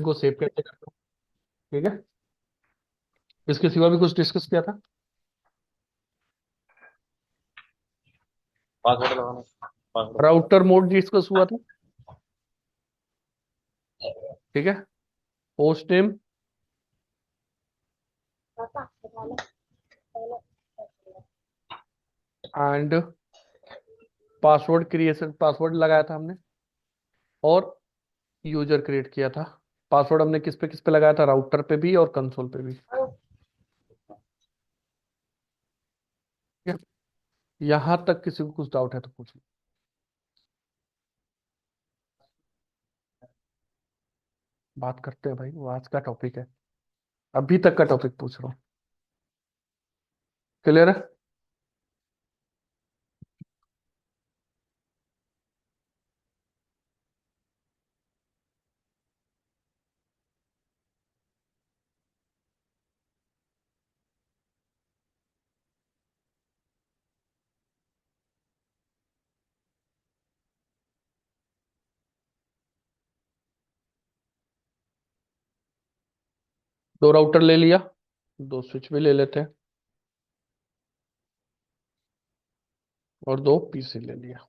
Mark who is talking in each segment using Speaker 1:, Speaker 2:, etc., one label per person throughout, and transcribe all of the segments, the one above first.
Speaker 1: को सेव कैसे करते हो। ठीक है। इसके सिवा भी कुछ डिस्कस किया था।
Speaker 2: पासवर्ड लगाना। पासवर्ड।
Speaker 1: राउटर मोड डिस्कस हुआ था। ठीक है। Host name and password creation, password लगाया था हमने। और यूजर क्रिएट किया था। पासवर्ड हमने किस पे लगाया था, राउटर पे भी और कंसोल पे भी। ठीक है। यहां तक किसी को कुछ डाउट है तो पूछ लो। बात करते हैं भाई, वो आज का टॉपिक है। अभी तक का टॉपिक पूछ रहा हूँ। क्लियर है। दो राउटर ले लिया, दो स्विच भी ले लेते हैं, और दो पीसी ले लिया।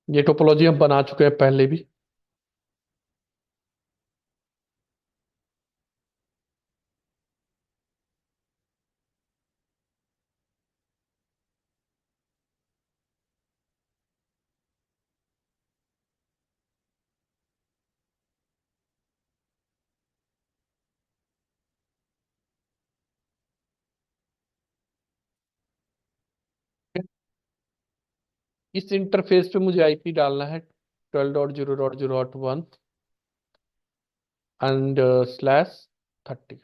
Speaker 1: ये टोपोलॉजी हम बना चुके हैं पहले भी। इस इंटरफेस पे मुझे आईपी डालना है 12.0.0.1 एंड /30।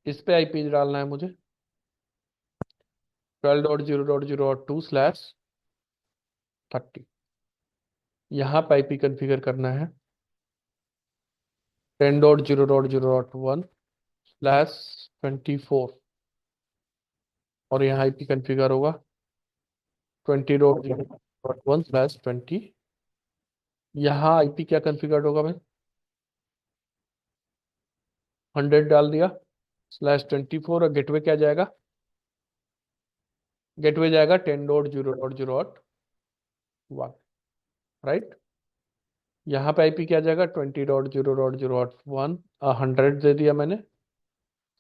Speaker 1: इस पे आईपी डालना है मुझे 12.0.0.2/30। यहाँ पे आईपी कॉन्फ़िगर करना है 10.0.0.1/24। और यहाँ आईपी कॉन्फ़िगर होगा 20.0.1/20। यहाँ आईपी क्या कॉन्फ़िगर होगा भाई, 100 डाल दिया /24। और गेटवे क्या जाएगा, गेटवे जाएगा 10.0.0.1। राइट। यहाँ पे आईपी क्या जाएगा 20.0.0.1। 100 दे दिया मैंने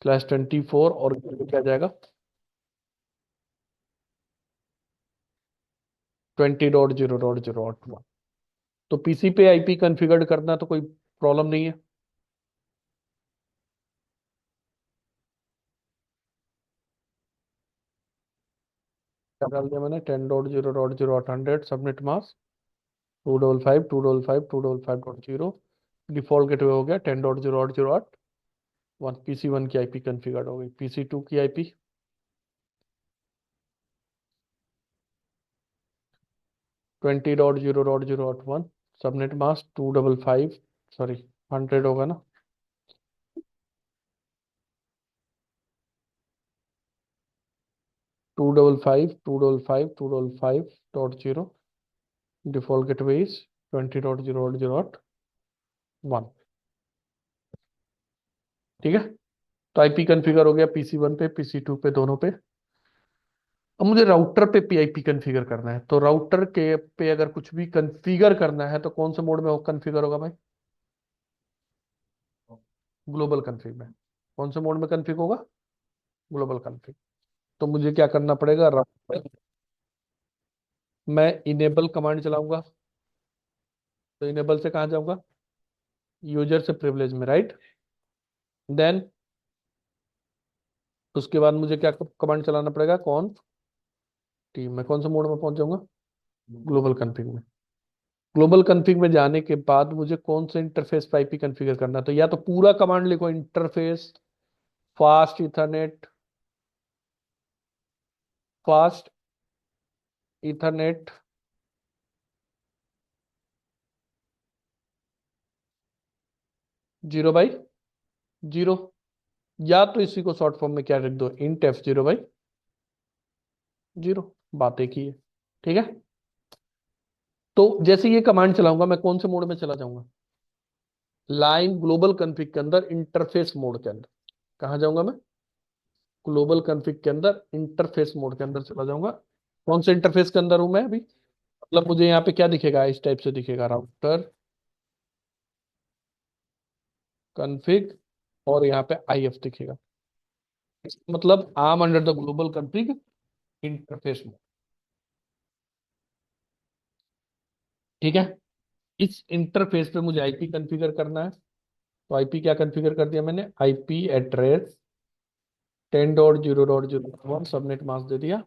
Speaker 1: /24। और गेटवे क्या जाएगा 20.0.0.1। तो पीसी पे आईपी कॉन्फ़िगर करना तो कोई प्रॉब्लम नहीं है। क्या डाल दिया मैंने 10.0.0.100 सबनेट मास्क 255 डिफॉल्ट गेटवे हो गया 10.0.0.1। PC1 की आईपी कॉन्फ़िगर हो गई। PC2 की आईपी 20.0.0.1 सबनेट मास्क 255, सॉरी 100 होगा ना, 255 डिफॉल्ट गेटवे इज 20.0.0.1। ठीक है। तो आईपी कॉन्फ़िगर हो गया PC1 पे, PC2 पे, दोनों पे। अब मुझे राउटर पे पीआईपी कॉन्फ़िगर करना है। तो राउटर के पे अगर कुछ भी कॉन्फ़िगर करना है तो कौन से मोड में कॉन्फ़िगर होगा भाई, ग्लोबल कॉन्फ़िग में। कौन से मोड में कॉन्फ़िग होगा, ग्लोबल कॉन्फ़िग। तो मुझे क्या करना पड़ेगा, राउटर मैं इनेबल कमांड चलाऊंगा। तो इनेबल से कहाँ जाऊंगा, यूजर से प्रिविलेज में, राइट। देन उसके बाद मुझे क्या कमांड चलाना पड़ेगा, कौन टीम में, कौन से मोड में पहुंच जाऊंगा, ग्लोबल कॉन्फ़िग में। ग्लोबल कॉन्फ़िग में जाने के बाद मुझे कौन से इंटरफेस पे आईपी कॉन्फ़िगर करना है, तो या तो पूरा कमांड लिखो, interface fast Ethernet, fast Ethernet 0/0। या तो इसी को शॉर्ट फॉर्म में क्या लिख दो, इंट F0/0, बात एक ही है। ठीक है, तो जैसे ये कमांड चलाऊंगा मैं कौन से मोड में चला जाऊंगा, लाइन ग्लोबल कॉन्फ़िग के अंदर, इंटरफेस मोड के अंदर। कहाँ जाऊंगा मैं, ग्लोबल कॉन्फ़िग के अंदर इंटरफेस मोड के अंदर चला जाऊंगा। कौन से इंटरफेस के अंदर हूं मैं अभी, मतलब मुझे यहाँ पे क्या दिखेगा, इस टाइप से दिखेगा, राउटर कॉन्फ़िग, और यहाँ पे IF दिखेगा। मतलब आम under the global config interface mode. ठीक है, इस इंटरफेस पे मुझे आईपी कॉन्फ़िगर करना है। तो आईपी क्या कॉन्फ़िगर कर दिया मैंने, आईपी एड्रेस 10.0.0.1 सबनेट मास्क दे दिया।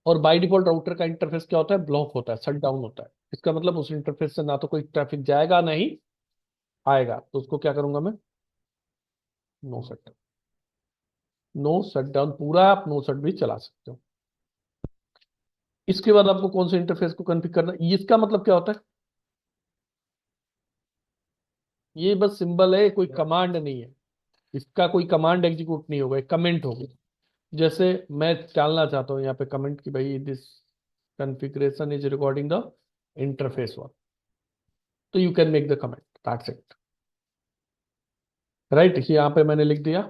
Speaker 1: और बाय डिफॉल्ट राउटर का इंटरफेस क्या होता है, ब्लॉक होता है, शट डाउन होता है। इसका मतलब उस इंटरफेस से ना तो कोई ट्रैफिक जाएगा ना ही आएगा। तो उसको क्या करूंगा मैं, no shut, no shut down, पूरा आप नो शट भी चला सकते हो। इसके बाद आपको कौन से इंटरफेस को कॉन्फ़िगर करना है, इसका मतलब क्या होता है, ये बस सिंबल है, कोई कमांड नहीं है। इसका कोई कमांड एग्जीक्यूट नहीं होगा, एक कमेंट होगा। जैसे मैं डालना चाहता हूँ यहाँ पे कमेंट कि भाई this configuration is recording the interface one, तो you can make the comment, that's it. Right, यहाँ पे मैंने लिख दिया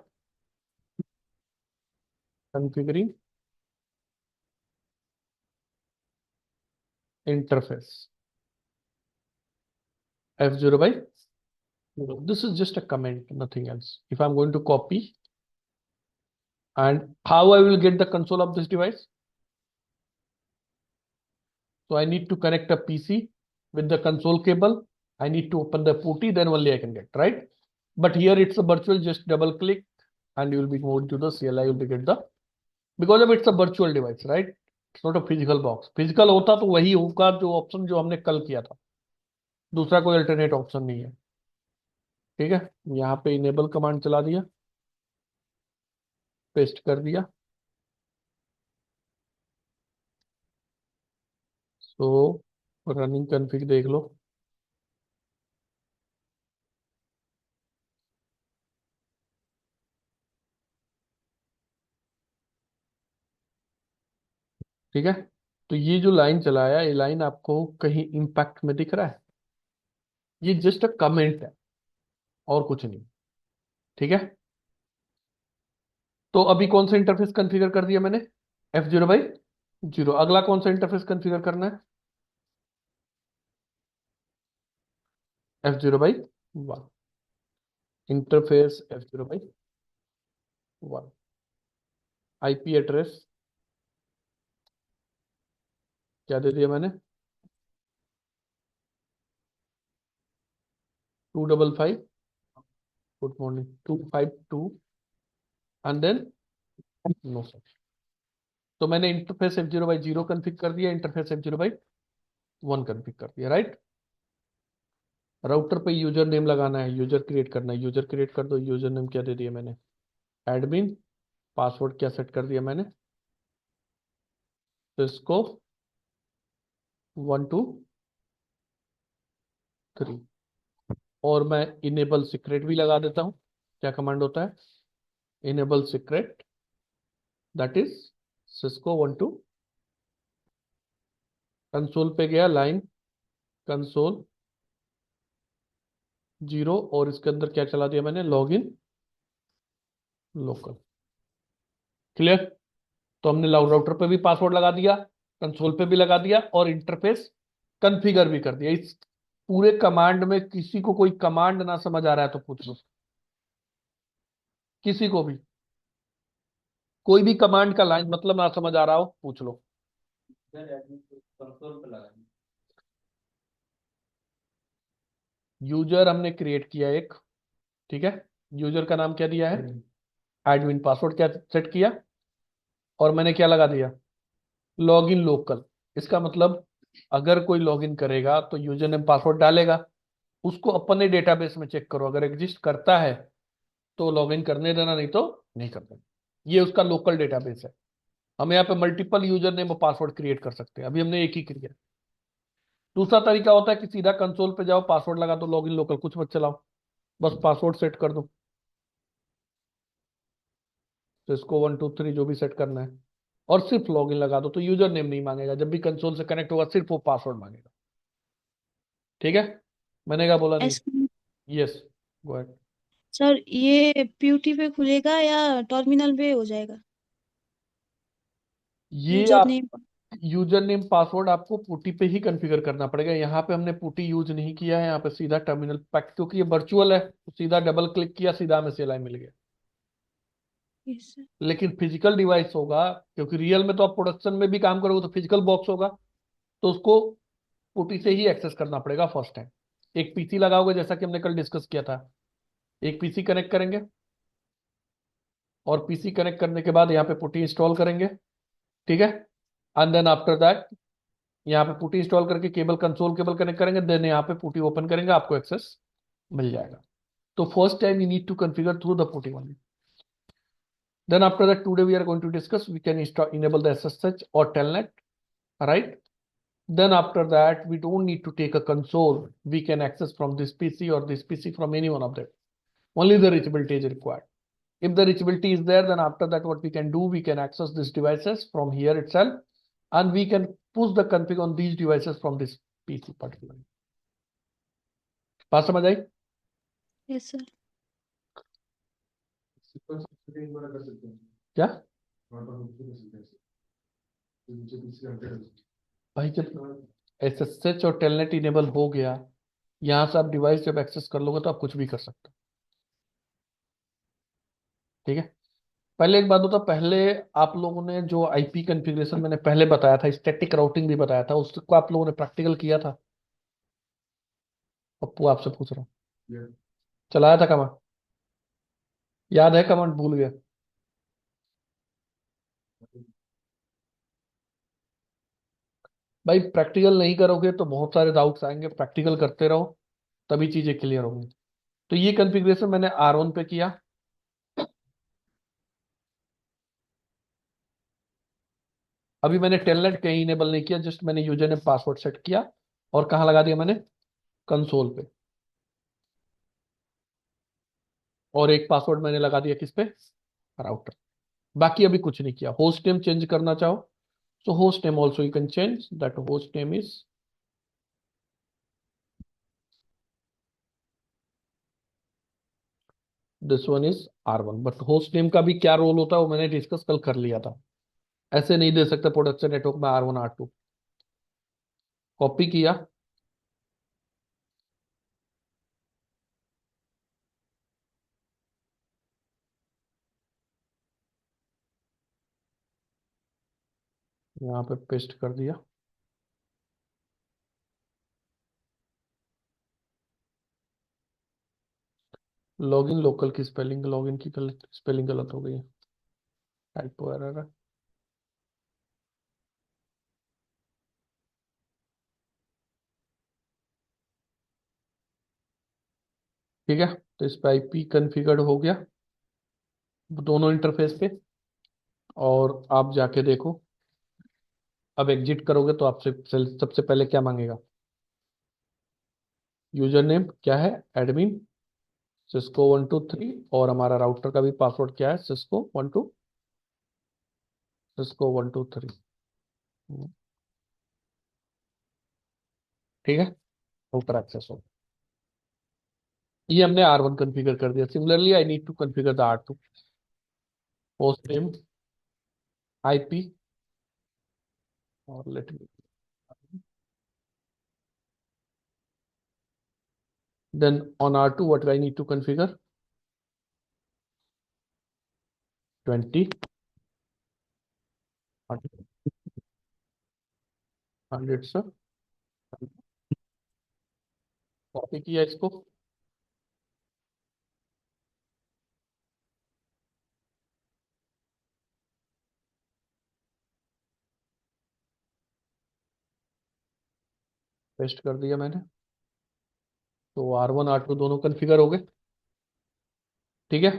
Speaker 1: configuring interface F0/0. This is just a comment, nothing else. If I'm going to copy, and how I will get the console of this device? So I need to connect a PC with the console cable. I need to open the PuTTY, then only I can get, right? But here it's a virtual, just double click and you will be moved to the CLI, you will be get the, because of it's a virtual device, right? It's not a physical box. Physical होता तो वही होगा जो option जो हमने कल किया था, दूसरा कोई अल्टरनेट ऑप्शन नहीं है। ठीक है, यहाँ पे इनेबल कमांड चला दिया, पेस्ट कर दिया। सो रनिंग कॉन्फ़िग देख लो। ठीक है, तो ये जो लाइन चलाया, ये लाइन आपको कहीं इंपैक्ट में दिख रहा है, ये जस्ट अ कमेंट है और कुछ नहीं। ठीक है, तो अभी कौन सा इंटरफेस कॉन्फ़िगर कर दिया मैंने, F0/0। अगला कौन सा इंटरफेस कॉन्फ़िगर करना है, F0/1, interface F0/1। IP address क्या दे दिया मैंने, 255, good morning, 252, and then no sir. तो मैंने इंटरफेस F0/0 कॉन्फ़िगर कर दिया, इंटरफेस F0/1 कॉन्फ़िगर कर दिया, राइट। राउटर पे यूजर नेम लगाना है, यूजर क्रिएट करना है, यूजर क्रिएट कर दो। यूजर नेम क्या दे दिया मैंने, एडमिन। पासवर्ड क्या सेट कर दिया मैंने, तो इसको 1 2 3। और मैं इनेबल सीक्रेट भी लगा देता हूँ। क्या कमांड होता है, enable secret, that is Cisco 1 2। Console पे गया, लाइन कंसोल 0, और इसके अंदर क्या चला दिया मैंने, लॉग इन लोकल। क्लियर, तो हमने राउटर पे भी पासवर्ड लगा दिया, कंसोल पे भी लगा दिया, और इंटरफेस कॉन्फ़िगर भी कर दिया। इस पूरे कमांड में किसी को कोई कमांड ना समझ आ रहा है तो पूछ लो, किसी को भी कोई भी कमांड का लाइन मतलब ना समझ आ रहा हो पूछ लो। यूजर हमने क्रिएट किया एक, ठीक है, यूजर का नाम क्या दिया है, एडमिन। पासवर्ड क्या सेट किया, और मैंने क्या लगा दिया, लॉगिन लोकल। इसका मतलब अगर कोई लॉगिन करेगा तो यूजर नेम पासवर्ड डालेगा, उसको अपने डेटाबेस में चेक करो, अगर एग्जिस्ट करता है तो लॉगिन करने देना, नहीं तो नहीं करना। ये उसका लोकल डेटाबेस है। हम यहाँ पे मल्टीपल यूजर नेम और पासवर्ड क्रिएट कर सकते हैं, अभी हमने एक ही क्रिएट। दूसरा तरीका होता है कि सीधा कंसोल पे जाओ, पासवर्ड लगा दो, लॉगिन लोकल कुछ मत चलाओ, बस पासवर्ड सेट कर दो। तो इसको 1 2 3 जो भी सेट करना है और सिर्फ लॉगिन लगा दो, तो यूजर नेम नहीं मांगेगा। जब भी कंसोल से कनेक्ट होगा सिर्फ वो पासवर्ड मांगेगा। ठीक है, मैंने क्या बोला नहीं?
Speaker 2: S
Speaker 1: yes, go ahead.
Speaker 2: Sir, ये पीयूटी पे खुलेगा या टर्मिनल पे हो जाएगा?
Speaker 1: ये
Speaker 2: यूजर
Speaker 1: आप
Speaker 2: नेम।
Speaker 1: यूजर नेम पासवर्ड आपको पुटी पे ही कॉन्फ़िगर करना पड़ेगा। यहाँ पे हमने पुटी यूज नहीं किया है, यहाँ पे सीधा टर्मिनल पैक, क्योंकि ये वर्चुअल है तो सीधा डबल क्लिक किया, सीधा हमें CLI मिल गया।
Speaker 2: Yes sir.
Speaker 1: लेकिन फिजिकल डिवाइस होगा, क्योंकि रियल में तो आप प्रोडक्शन में भी काम करोगे तो फिजिकल बॉक्स होगा, तो उसको पुटी से ही एक्सेस करना पड़ेगा फर्स्ट टाइम। एक पीसी लगाओगे, जैसा कि हमने कल डिस्कस किया था, एक पीसी कनेक्ट करेंगे और पीसी कनेक्ट करने के बाद यहाँ पे पुटी इंस्टॉल करेंगे। ठीक है, एंड देन आफ्टर दैट यहाँ पे पुटी इंस्टॉल करके केबल, कंसोल केबल कनेक्ट करेंगे, देन यहाँ पे पुटी ओपन करेंगे, आपको एक्सेस मिल जाएगा। तो first time you need to configure through the putty only. Then after that, today we are going to discuss, we can enable the SSH or telnet, right? Then after that, we don't need to take a console. We can access from this PC or this PC, from any one of them. Only the reachability is required. If the reachability is there, then after that, what we can do, we can access these devices from here itself, and we can push the config on these devices from this PC particularly. बात समझ आई?
Speaker 2: Yes sir.
Speaker 1: क्या भाई, जब SSH और telnet enable हो गया, यहाँ से आप डिवाइस जब एक्सेस कर लोगे तो आप कुछ भी कर सकते हो। ठीक है, पहले एक बात होता, पहले आप लोगों ने जो आईपी कॉन्फ़िगरेशन मैंने पहले बताया था, स्टैटिक राउटिंग भी बताया था, उसको आप लोगों ने प्रैक्टिकल किया था? पप्पू आपसे पूछ रहा हूँ। चलाया था कमांड? याद है कमांड? भूल गया? भाई प्रैक्टिकल नहीं करोगे तो बहुत सारे डाउट्स आएंगे, प्रैक्टिकल करते रहो तभी चीजें क्लियर होंगी। तो ये कॉन्फ़िगरेशन मैंने R1 पे किया। अभी मैंने टेलनेट कहीं इनेबल नहीं किया, जस्ट मैंने यूजर ने पासवर्ड सेट किया और कहाँ लगा दिया मैंने? कंसोल पे। और एक पासवर्ड मैंने लगा दिया किस पे? राउटर। बाकी अभी कुछ नहीं किया। होस्ट नेम चेंज करना चाहो तो host name also you can change, that host name is, this one is R1। But host name का भी क्या रोल होता है वो मैंने डिस्कस कल कर लिया था। ऐसे नहीं दे सकते प्रोडक्शन नेटवर्क में R1 R2। कॉपी किया, यहाँ पे पेस्ट कर दिया। लॉगिन लोकल की स्पेलिंग, लॉगिन की स्पेलिंग गलत हो गई है, टाइपो एरर है। ठीक है, तो इस पे आईपी कॉन्फ़िगर्ड हो गया दोनों इंटरफेस पे। और आप जाके देखो, अब एग्जिट करोगे तो आपसे सबसे पहले क्या मांगेगा? यूजर नेम क्या है? एडमिन Cisco 1 2 3, और हमारा राउटर का भी पासवर्ड क्या है? Cisco 1 2 3। ठीक है, राउटर एक्सेस हो। ये हमने R1 कॉन्फ़िगर कर दिया। Similarly I need to configure the R2। Host name, IP, और let me, then on R2 what I need to configure? 20, 100 से कॉपी किया, इसको पेस्ट कर दिया मैंने। तो R1 R2 दोनों कॉन्फ़िगर हो गए। ठीक है,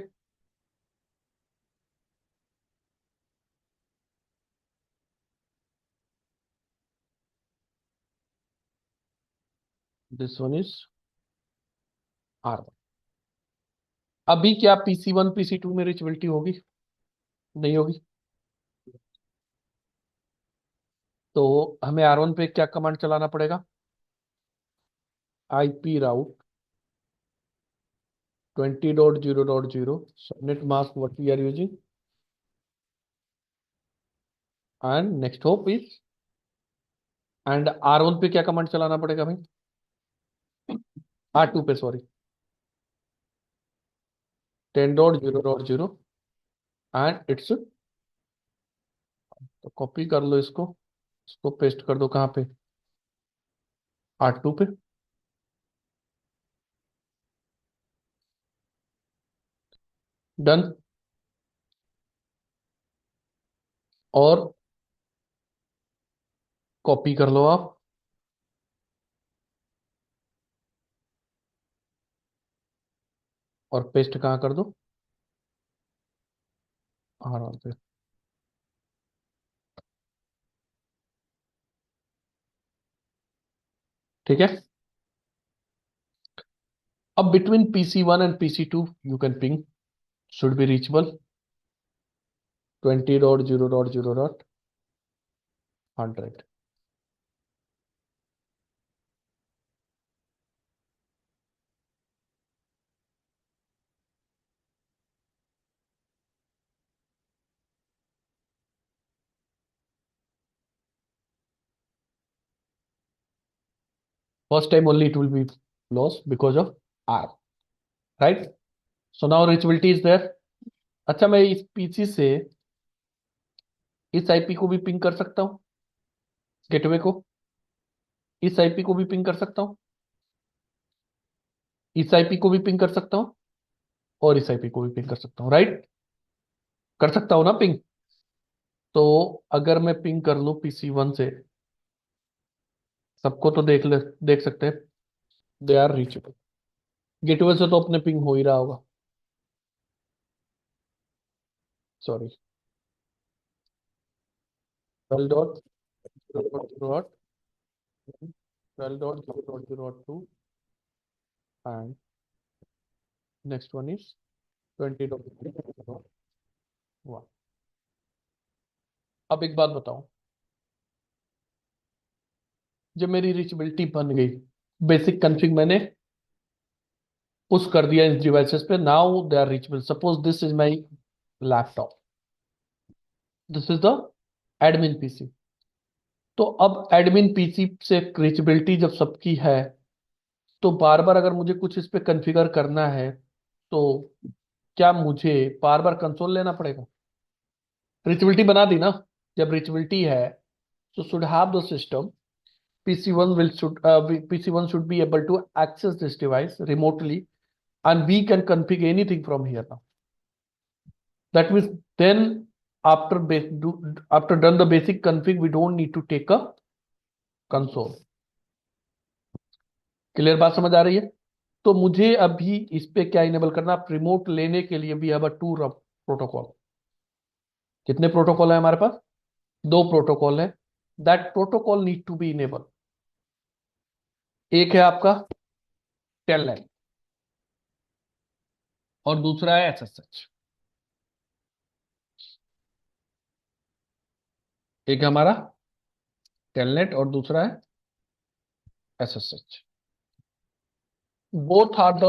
Speaker 1: दिस वन इज R1। अभी क्या PC1 PC2 में रिचबिलिटी होगी? नहीं होगी। तो हमें R1 पे क्या कमांड चलाना पड़ेगा? IP route 20.0.0 subnet mask what we are using, and next hop is, and R1 पे क्या कमांड चलाना पड़ेगा भाई? R2 पे सॉरी, 10.0.0 एंड इट्स, तो कॉपी कर लो इसको पेस्ट कर दो कहाँ पे? R2 पे। डन। और कॉपी कर लो आप, और पेस्ट कहाँ कर दो? R1 पे। ठीक है। अब between PC1 and PC2 you can ping, should be reachable 20.0.0.100. First time only it will be lost because of R, right? So now reachability is there. अच्छा, मैं इस PC से इस IP को भी पिंग कर सकता हूँ, गेटवे को, इस IP को भी पिंग कर सकता हूँ, इस IP को भी पिंग कर सकता हूँ, और इस IP को भी पिंग कर सकता हूँ, राइट? कर सकता हूँ ना पिंग? तो अगर मैं पिंग कर लूँ PC1 से, सबको तो देख सकते हैं, दे आर रीचेबल। गेटवे से तो अपने पिंग हो ही रहा होगा, sorry, 12.0.0.0.2 12.0.0.2 and next one is 20.0.1। अब एक बात बताओ, जब मेरी रीचेबिलिटी बन गई, बेसिक कॉन्फ़िग मैंने पुश कर दिया इन डिवाइसेस पे, now they are reachable. Suppose this is my laptop, this is the admin PC. तो अब एडमिन पीसी से रीचेबिलिटी जब सबकी है, तो बार बार अगर मुझे कुछ इस पे कॉन्फ़िगर करना है, तो क्या मुझे बार बार कंसोल लेना पड़ेगा? रीचेबिलिटी बना दी ना, जब रीचेबिलिटी है, so should have the system, PC1 should be able to access this device remotely, and we can configure anything from here now. That means then after done the basic config, we don't need to take a console. Clear बात समझ आ रही है? तो मुझे अभी इस पे क्या इनेबल करना? रिमोट लेने के लिए भी अब टू प्रोटोकॉल। कितने प्रोटोकॉल है हमारे पास? दो प्रोटोकॉल है। That protocol need to be enable. एक है आपका टेलनेट, और दूसरा है एसएसएच। एक है हमारा टेलनेट और दूसरा है SSH. Both are the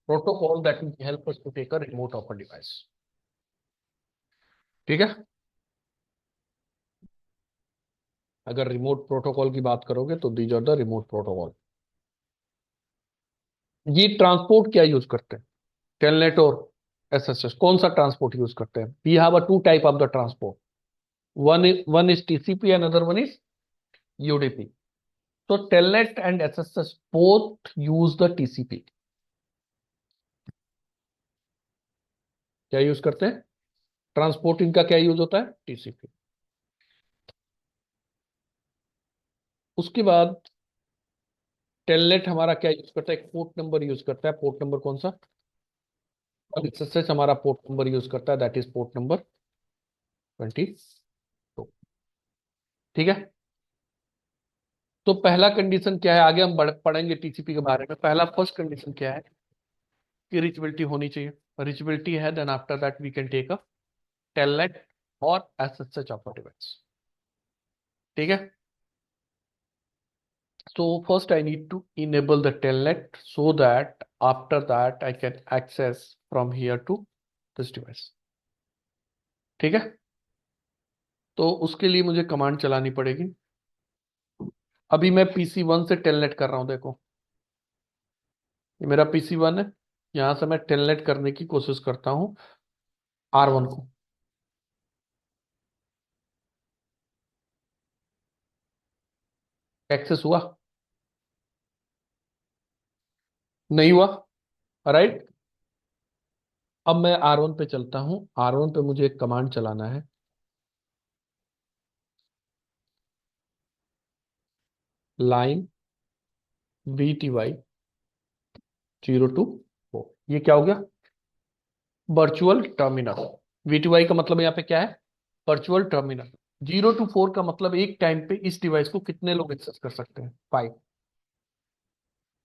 Speaker 1: protocol that will help us to take a remote of a device. ठीक है। अगर रिमोट प्रोटोकॉल की बात करोगे तो these are the remote protocol. ये ट्रांसपोर्ट क्या यूज करते हैं? टेलनेट और एसएसएच कौन सा ट्रांसपोर्ट यूज करते हैं? We have a two type of the transport, one is TCP and another one is UDP. So telnet and SSH both use the TCP। क्या यूज करते हैं? ट्रांसपोर्ट इनका क्या यूज होता है? TCP। उसके बाद टेलनेट हमारा क्या यूज करता है? एक पोर्ट नंबर यूज करता है। पोर्ट नंबर कौन सा? और एसएसएच हमारा पोर्ट नंबर यूज करता है, दैट इज पोर्ट नंबर 22। ठीक है। तो पहला कंडीशन क्या है? आगे हम पढ़ेंगे टीसीपी के बारे में। पहला फर्स्ट कंडीशन क्या है? कि रिचबिलिटी होनी चाहिए। रिचबिलिटी है, then after that we can take a telnet or SSH of a device. ठीक है. So first I need to enable the telnet so that after that I can access from here to this device. ठीक है. तो उसके लिए मुझे command चलानी पड़ेगी. अभी मैं PC1 से टेलनेट कर रहा हूं. देखो ये मेरा PC1 है. यहां से मैं टेलनेट करने की कोशिश करता हूं R1 को. एक्सेस हुआ? नहीं हुआ. राइट. अब मैं R1 पे चलता हूं. R1 पे मुझे एक कमांड चलाना है. Line VTY 024. ये क्या हो गया? Virtual terminal. VTY का मतलब यहाँ पे क्या है? Virtual terminal. 0 to 4 का मतलब एक टाइम पे इस डिवाइस को कितने लोग एक्सेस कर सकते हैं? 5.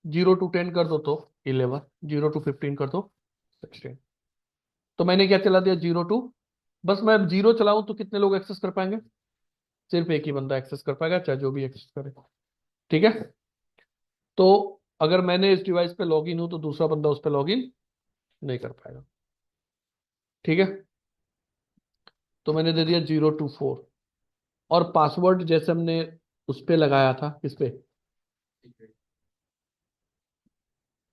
Speaker 1: 0 to 10 कर दो तो 11. 0 to 15 कर दो 16. तो मैंने क्या चला दिया? 0 to, बस मैं 0 चलाऊं तो कितने लोग एक्सेस कर पाएंगे? सिर्फ एक ही बंदा एक्सेस कर पाएगा, चाहे जो भी एक्सेस करे. ठीक है. तो अगर मैंने इस डिवाइस पे लॉगिन हूं तो दूसरा बंदा उस पे लॉगिन नहीं कर पाएगा. ठीक है. तो मैंने दे दिया 0 to 4. और पासवर्ड जैसे हमने उस पे लगाया था. किस पे?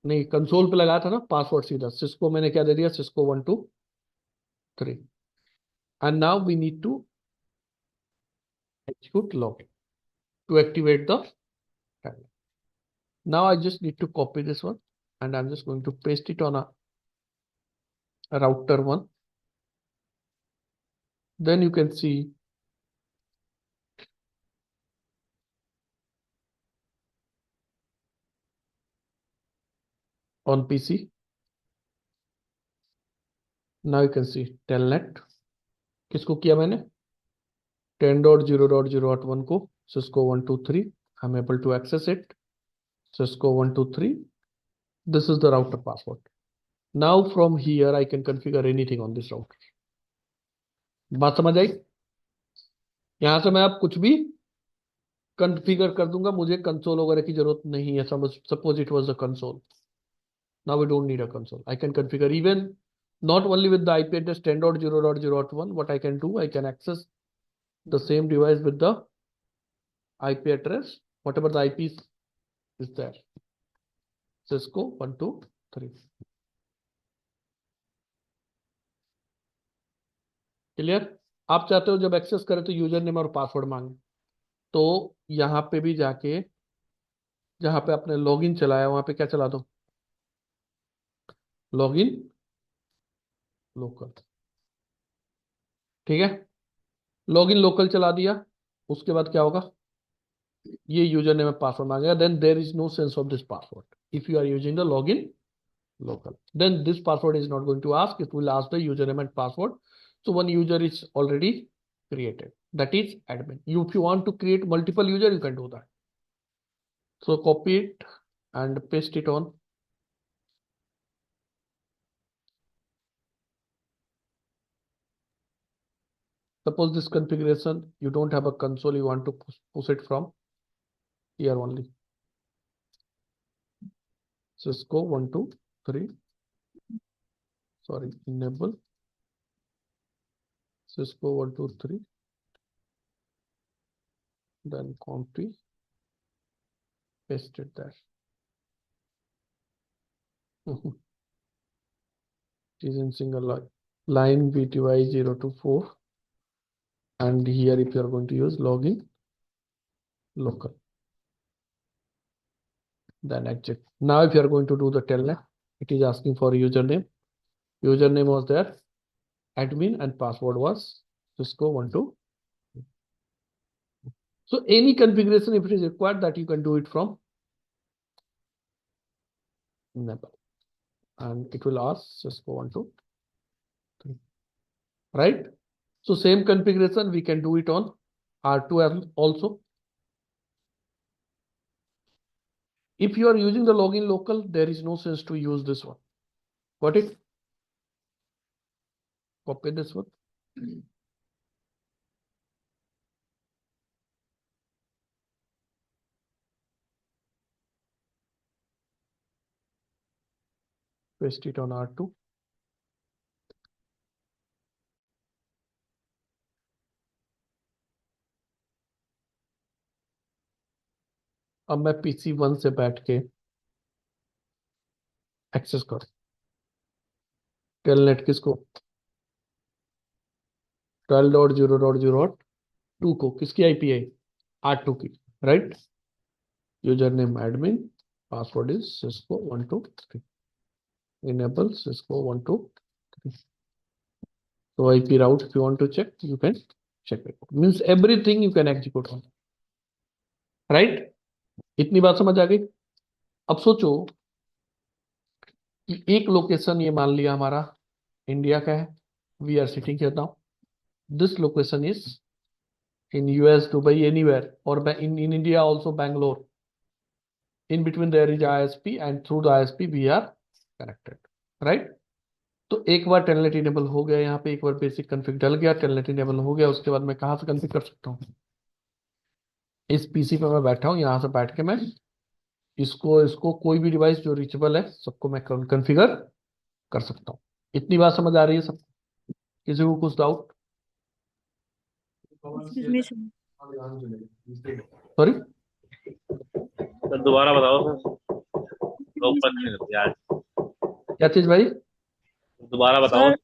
Speaker 1: नहीं, कंसोल पे लगाया था ना पासवर्ड सीधा. सिस्को मैंने क्या दे दिया? Cisco 1 2 3. And now we need to execute login to activate the panel. Now I just need to copy this one and I'm just going to paste it on a router 1. Then you can see on PC. Now you can see telnet. किसको किया मैंने? 10.0.0.1 को Cisco 1 2 3. I'm able to access it. Cisco 1 2 3. This is the router password. Now from here I can configure anything on this router. बात समझ आई? यहां से मैं अब कुछ भी कॉन्फ़िगर कर दूंगा. मुझे कंसोल वगैरह की जरूरत नहीं है. Suppose it was a console. Now we don't need a console. I can configure even not only with the IP address 10.0.0.1. What I can do, I can access the same device with the IP address, whatever the IP is there. Cisco 1 2 3. Clear? आप चाहते हो जब access करें तो user name और password मांगे, तो यहाँ पे भी जाके जहाँ पे आपने लॉगिन चलाया वहां पे क्या चला दो? Login local. ठीक है. लॉगिन लोकल चला दिया. उसके बाद क्या होगा? ये यूजर नेम पासवर्ड मांगेगा. Then there is no sense of this password if you are using the login local. Then this password is not going to ask. It will ask the username and password. So one user is already created, that is admin. If you want to create multiple user, you can do that. So copy it and paste it on. Suppose this configuration you don't have a console, you want to push it from here only. Cisco 1 2 3. Sorry, enable Cisco 1 2 3. Then conf, paste it there. It is in single line VTY 0 to 4. And here if you are going to use login local, then exit. Now if you are going to do the telnet, it is asking for username. Username was there, admin, and password was Cisco 1 2. So any configuration if it is required, that you can do it from enable, and it will ask Cisco 1 2 3. Right. So same configuration we can do it on R2 also. If you are using the login local, there is no sense to use this one. Got it? Copy this one paste it on R2। अब मैं PC1 से बैठ के access कर telnet किसको, 12.0.0.2 को, किसकी IP है, R2 की, right. User name admin, password is Cisco123, enable Cisco123। So IP route, if you want to check, you can check it. Means everything you can execute on, right? इतनी बात समझ आ गई। अब सोचो कि एक लोकेशन ये मान लिया हमारा इंडिया का है, we are sitting here now, this location is in US, Dubai, anywhere, और in India also Bangalore. In between there is ISP and through the ISP we are connected, right? तो एक बार telnet enable हो गया यहाँ पे, एक बार basic config डल गया, telnet enable हो गया, उसके बाद मैं कहाँ से कॉन्फ़िग कर सकता हूँ, इस पीसी पे मैं बैठा हूँ, यहाँ से बैठ के मैं इसको इसको कोई भी डिवाइस जो रीचेबल है सबको मैं कॉन्फ़िगर कर सकता हूँ। इतनी बात समझ आ रही है सबको, किसी को कुछ doubt?
Speaker 2: Excuse me sir.
Speaker 1: Sorry,
Speaker 3: sir दोबारा बताओ सर, लोग पता नहीं यार,
Speaker 1: क्या चीज भाई?
Speaker 3: दोबारा बताओ
Speaker 2: सर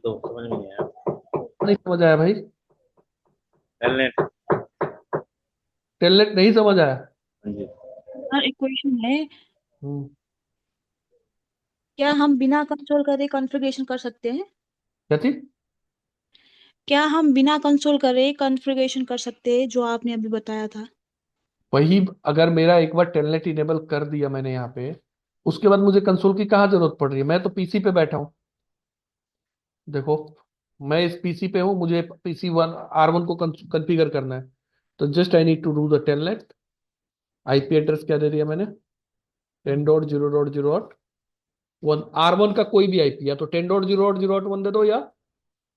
Speaker 3: तो समझ में नहीं आया।
Speaker 1: नहीं समझ आया भाई,
Speaker 3: टेलनेट,
Speaker 1: टेलनेट नहीं समझ आया।
Speaker 3: हाँ जी।
Speaker 2: सर एक क्वेश्चन है,
Speaker 1: हम्म,
Speaker 2: क्या हम बिना कंसोल करे कॉन्फ़िगरेशन कर सकते हैं?
Speaker 1: क्या चीज?
Speaker 2: क्या हम बिना कंसोल करे कॉन्फ़िगरेशन कर सकते हैं जो आपने अभी बताया था?
Speaker 1: वही, अगर मेरा एक बार टेलनेट इनेबल कर दिया मैंने यहाँ पे, उसके बाद मुझे कंसोल की कहाँ जरूरत पड़ रही है, मैं तो पीसी पे बैठा हूँ। देखो, मैं इस पीसी पे हूँ, मुझे PC1 R1 को कॉन्फ़िगर करना है, तो just I need to do the telnet. IP address क्या दे दिया मैंने, 10.0.0.1। R1 का कोई भी आईपी, या तो 10.0.0.1 दे दो या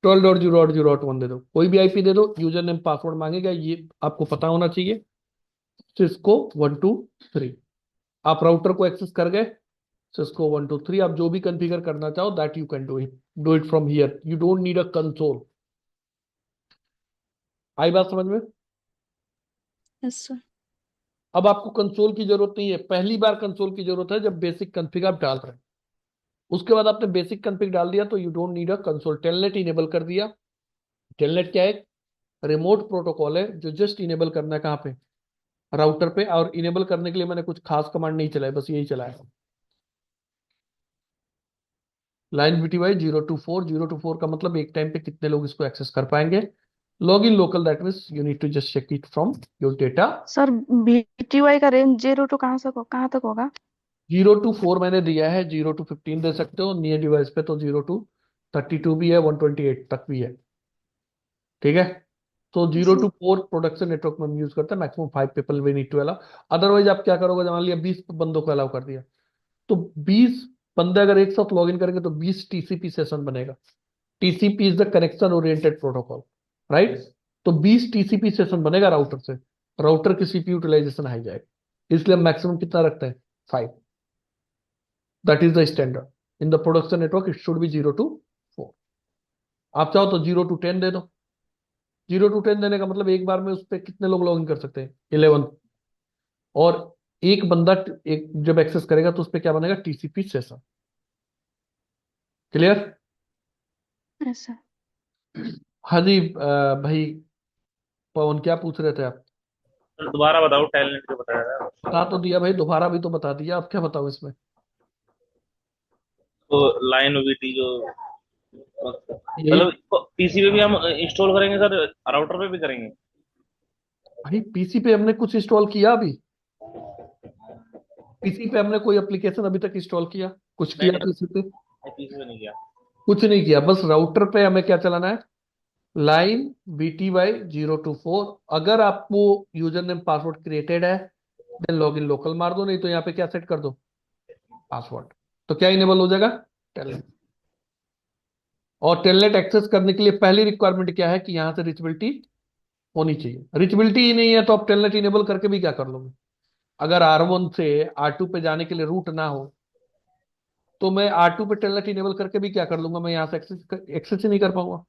Speaker 1: 12.0.0.1 दे दो, कोई भी आईपी दे दो। यूजर नेम पासवर्ड मांगेगा, ये आपको पता होना चाहिए, Cisco123। आप राउटर को एक्सेस कर गए, Cisco123, आप जो भी कॉन्फ़िगर करना चाहो that you can do it from here, you don't need a console. आई बात समझ में?
Speaker 2: Yes sir.
Speaker 1: अब आपको कंसोल की जरूरत नहीं है, पहली बार कंसोल की जरूरत है जब बेसिक कॉन्फ़िग आप डाल रहे हैं। उसके बाद आपने बेसिक कॉन्फ़िग डाल दिया तो you don't need a console, telnet enable कर दिया। टेलनेट क्या है, रिमोट प्रोटोकॉल है जो जस्ट इनेबल करना है कहाँ पे, राउटर पे। और इनेबल करने के लिए मैंने कुछ खास कमांड नहीं चलाया, बस यही चलाया, लाइन BTY 024। 024 का मतलब एक टाइम पे कितने लोग इसको एक्सेस कर पाएंगे। Log in local, that means you need to just check it from your data.
Speaker 4: Sir BTY का रेंज 0 टू कहाँ तक होगा?
Speaker 1: 0 to 4 मैंने दिया है, 0 to 15 दे सकते हो, नियर डिवाइस पे तो 0 to 32 भी है, 128 तक भी है, ठीक है। तो 0 to 4 प्रोडक्शन नेटवर्क में हम यूज करते हैं, maximum 5 people we need to allow. Otherwise आप क्या करोगे, मान लिया 20 बंदों को अलाउ कर दिया, तो 20 बंदे अगर एक साथ लॉग इन करेंगे तो 20 TCP सेशन बनेगा। TCP is the connection oriented protocol, right. तो 20 TCP सेशन बनेगा राउटर से, राउटर की CPU यूटिलाइजेशन हाई जाएगी, इसलिए हम मैक्सिमम कितना रखते हैं, 5। That is the standard in the production network, it should be 0 to 4। आप चाहो तो 0 to 10 दे दो। 0 to 10 देने का मतलब एक बार में उस पर कितने लोग लॉग इन कर सकते हैं, 11। और एक बंदा एक जब एक्सेस करेगा तो उस पर क्या बनेगा, TCP session. Clear?
Speaker 4: Yes sir.
Speaker 1: हाँ जी, भाई पवन क्या पूछ रहे थे आप?
Speaker 3: सर दोबारा बताओ, टेलनेट जो बताया था
Speaker 1: बता तो दिया भाई, दोबारा भी तो बता दिया, आप क्या बताओ इसमें।
Speaker 3: तो लाइन ओवीटी जो,
Speaker 1: यही
Speaker 3: मतलब पीसी पे भी हम इंस्टॉल करेंगे सर, राउटर पे भी करेंगे?
Speaker 1: भाई, पीसी पे हमने कुछ इंस्टॉल किया अभी? पीसी पे हमने कोई एप्लीकेशन अभी तक इंस्टॉल किया, कुछ
Speaker 3: नहीं
Speaker 1: किया
Speaker 3: नहीं,
Speaker 1: पीसी पे?
Speaker 3: पीसी पे नहीं किया।
Speaker 1: कुछ नहीं किया, बस राउटर पे हमें क्या चलाना है, लाइन BTY 0 to 4। अगर आपको यूजर नेम पासवर्ड क्रिएटेड है देन लॉग इन लोकल मार दो, नहीं तो यहाँ पे क्या सेट कर दो, पासवर्ड। तो क्या इनेबल हो जाएगा, टेलनेट। और टेलनेट एक्सेस करने के लिए पहली रिक्वायरमेंट क्या है कि यहां से रीचेबिलिटी होनी चाहिए। रीचेबिलिटी ही नहीं है तो आप टेलनेट इनेबल करके भी क्या कर लोगे? अगर R1 से R2 पे जाने के लिए रूट ना हो तो मैं R2 पे टेलनेट इनेबल करके भी क्या कर लूंगा? मैं यहां से एक्सेस ही नहीं कर पाऊंगा।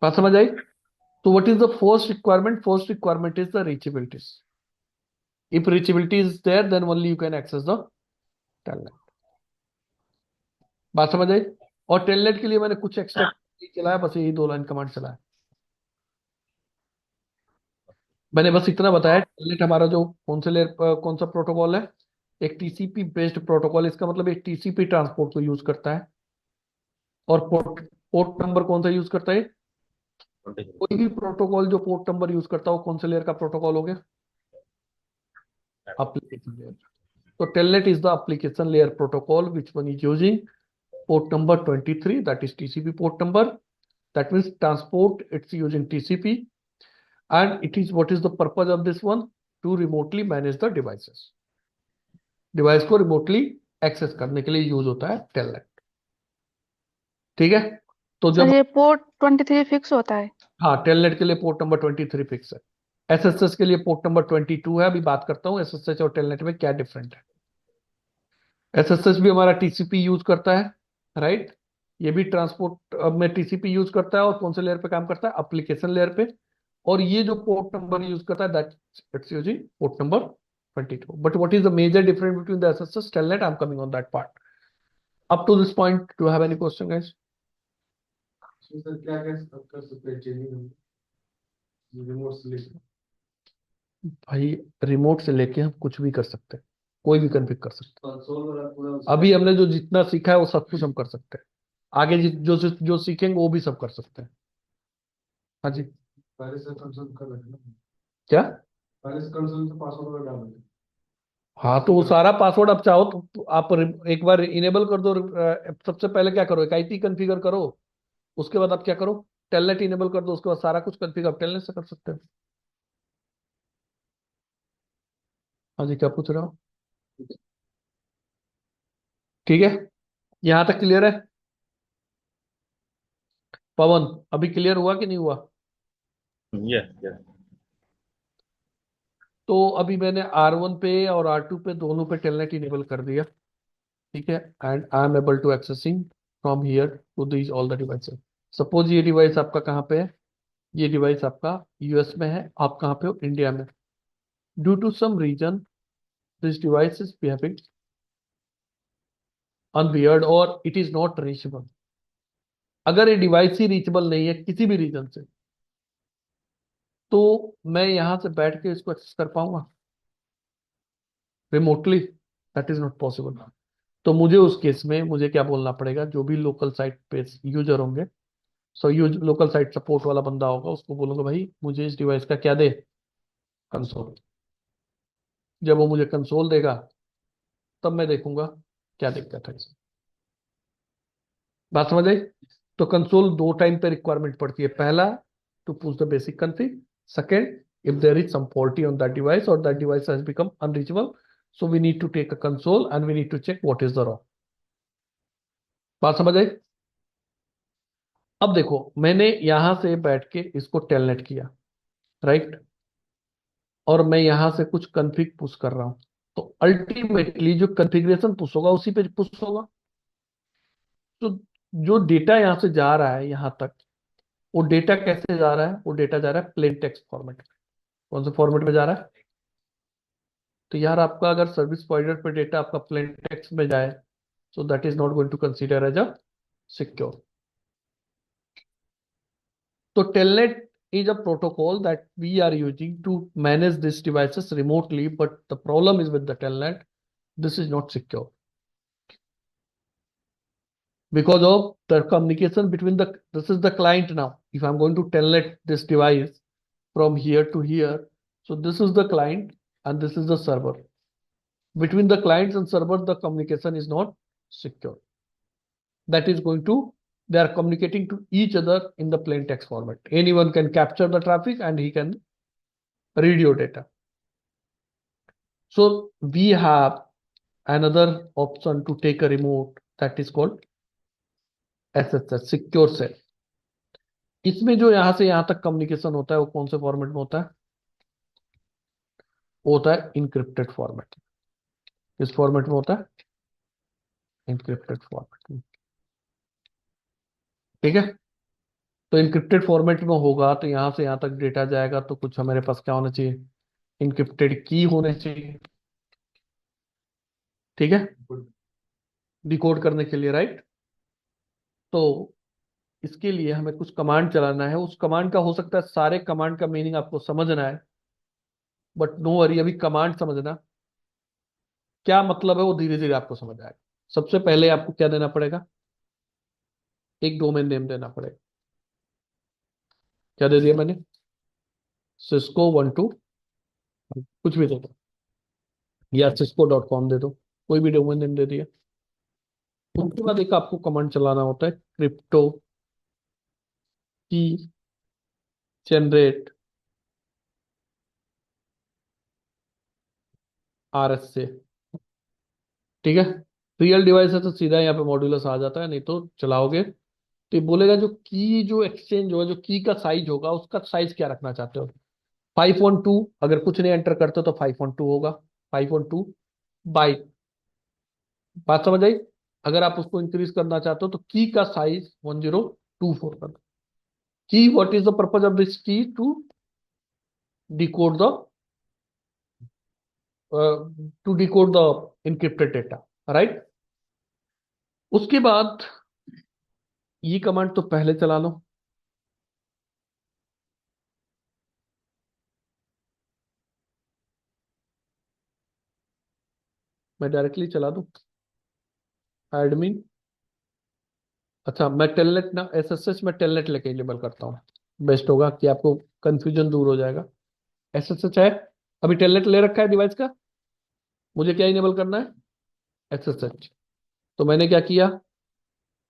Speaker 1: बात समझ आई? तो what is the first requirement? First requirement is the reachability. If reachability is there then only you can access the telnet. बात समझ आई? और टेलनेट के लिए मैंने कुछ एक्स्ट्रा चलाया, बस यही 2 लाइन कमांड चलाया। मैंने बस इतना बताया टेलनेट हमारा जो कौन से लेयर कौन सा प्रोटोकॉल है, एक टीसीपी बेस्ड प्रोटोकॉल। इसका मतलब एक टीसीपी ट्रांसपोर्ट को यूज करता है। और पोर्ट पोर्ट नंबर कौन सा यूज करता है? कोई भी प्रोटोकॉल जो पोर्ट नंबर यूज करता है वो कौन से लेयर का प्रोटोकॉल हो गया? Application layer. तो telnet is the application layer protocol which one is using port number 23, that is TCP port number. That means transport, it's using TCP. And it is, what is the purpose of this one? To remotely manage the devices. Device को remotely access करने के लिए use होता है telnet. ठीक है? तो
Speaker 4: sir
Speaker 1: जब
Speaker 4: ये पोर्ट 23 फिक्स होता है?
Speaker 1: हाँ, टेलनेट के लिए पोर्ट नंबर 23 फिक्स है। एसएसएस के लिए पोर्ट नंबर 22 है। अभी बात करता हूँ एसएसएच और टेलनेट में क्या डिफरेंट है। एसएसएच भी हमारा टीसीपी यूज करता है, राइट? ये भी ट्रांसपोर्ट में टीसीपी यूज करता है। और कौन से लेयर पे काम करता है? एप्लीकेशन लेयर पे। और ये जो पोर्ट नंबर यूज करता है that it's using port number 22। But what is the major difference between the SSH telnet? I am coming on that part. Up to this point do have any question guys?
Speaker 5: Sir क्या क्या कर सकते हैं changing remote से लेकर?
Speaker 1: भाई remote से लेके हम कुछ भी कर सकते हैं, कोई भी कॉन्फ़िग कर सकते
Speaker 5: कंसोल वाला पूरा
Speaker 1: हैं। अभी हमने जो जितना सीखा है वो सब कुछ हम कर सकते हैं। आगे जो जो सीखेंगे वो भी सब कर सकते हैं। हाँ जी।
Speaker 5: पहले से कंसोल कर रहे हैं ना,
Speaker 1: क्या?
Speaker 5: पहले से कंसोल से पासवर्ड वगैरह डाल रहे हैं।
Speaker 1: हाँ, तो वो सारा पासवर्ड आप चाहो तो आप एक बार इनेबल कर दो। सबसे पहले क्या करो? एक आईपी कॉन्फ़िगर करो। उसके बाद आप क्या करो? टेलनेट इनेबल कर दो। उसके बाद सारा कुछ कॉन्फ़िगर आप टेलनेट से कर सकते हो। हाँ जी, क्या पूछ रहे हो? ठीक है, यहाँ तक क्लियर है? पवन, अभी क्लियर हुआ कि नहीं हुआ?
Speaker 3: यस।
Speaker 1: तो अभी मैंने R1 पे और R2 पे दोनों पे टेलनेट इनेबल कर दिया। ठीक है, and I am able to accessing from here to these all the devices. Suppose ये डिवाइस आपका कहाँ पे है? ये डिवाइस आपका यूएस में है, आप कहाँ पे हो? इंडिया में। Due to some reason this device is behaving unweird और इट इज नॉट रीचेबल। अगर ये डिवाइस ही रीचेबल नहीं है किसी भी रीजन से, तो मैं यहां से बैठ के इसको एक्सेस कर पाऊंगा remotely? That is not possible. तो मुझे उस केस में मुझे क्या बोलना पड़ेगा? जो भी लोकल साइट पे यूजर होंगे, सो यूज लोकल साइट सपोर्ट वाला बंदा होगा, उसको बोलूंगा भाई मुझे इस डिवाइस का क्या दे? कंसोल। जब वो मुझे कंसोल देगा तब मैं देखूंगा क्या दिक्कत है इसमें। बात समझ आई? तो कंसोल 2 टाइम पे रिक्वायरमेंट पड़ती है। पहला, to push the basic config. Second, if there is some faulty on that device or that device has become unreachable, so we need to take a console and we need to check what is the wrong. बात समझ आई? अब देखो, मैंने यहां से बैठ के इसको टेलनेट किया, राइट? और मैं यहां से कुछ कॉन्फ़िग पुश कर रहा हूं। तो अल्टीमेटली जो कॉन्फ़िगरेशन पुश होगा उसी पे पुश होगा। तो जो डेटा यहां से जा रहा है यहां तक, वो डेटा कैसे जा रहा है? वो डेटा जा रहा है प्लेन टेक्स्ट फॉर्मेट में। कौन से फॉर्मेट में जा रहा है? तो यार आपका अगर सर्विस प्रोवाइडर पे डेटा आपका प्लेन टेक्स्ट में जाए, so that is not going to consider as a secure. So telnet is a protocol that we are using to manage these devices remotely, but the problem is with the telnet, this is not secure because of the communication between this is the client now. If I'm going to telnet this device from here to here, so this is the client and this is the server. Between the clients and server, the communication is not secure. That is going to, they are communicating to each other in the plain text format. Anyone can capture the traffic and he can read your data. So we have another option to take a remote that is called SSH secure shell. इसमें जो यहां से यहां तक communication होता है वो कौन से फॉर्मेट में होता है? वो होता है इनक्रिप्टेड फॉर्मेट। किस फॉर्मेट में होता है? इनक्रिप्टेड फॉर्मेट में। ठीक है। तो इनक्रिप्टेड फॉर्मेट में होगा तो यहां से यहां तक डेटा जाएगा तो कुछ हमारे पास क्या होना चाहिए? इनक्रिप्टेड की होने चाहिए। ठीक है, डिकोड करने के लिए, राइट। तो इसके लिए हमें कुछ कमांड चलाना है। उस कमांड का हो सकता है सारे कमांड का मीनिंग आपको समझना है, बट नो वरी, अभी कमांड समझना क्या मतलब है वो धीरे धीरे आपको समझ आएगा। सबसे पहले आपको क्या देना पड़ेगा? एक डोमेन नेम देना पड़ेगा। क्या दे दिया मैंने? cisco12 कुछ भी दे दो, या cisco.com दे दो, कोई भी डोमेन नेम दे दिया। उसके बाद एक आपको कमांड चलाना होता है, क्रिप्टो की जनरेट RS से। ठीक है। रियल डिवाइस है तो सीधा यहाँ पे मॉड्यूलस आ जाता है, नहीं तो चलाओगे तो ये बोलेगा जो की जो एक्सचेंज होगा, जो की का साइज होगा, उसका साइज क्या रखना चाहते हो? 512, अगर कुछ नहीं एंटर करते तो 512 होगा। 512 बाइट। बात समझ आई? अगर आप उसको इंक्रीज करना चाहते हो तो की का साइज 1024 कर दो। Key, what is the purpose of this key? To decode the to decode the encrypted data, right. उसके बाद ये कमांड तो पहले चला लो। मैं डायरेक्टली चला दूं एडमिन। अच्छा, मैं टेलनेट ना, SSH में टेलनेट लेके इनेबल करता हूँ, बेस्ट होगा कि आपको कंफ्यूजन दूर हो जाएगा। SSH है, अभी टेलनेट ले रखा है डिवाइस का, मुझे क्या इनेबल करना है? SSH। तो मैंने क्या किया?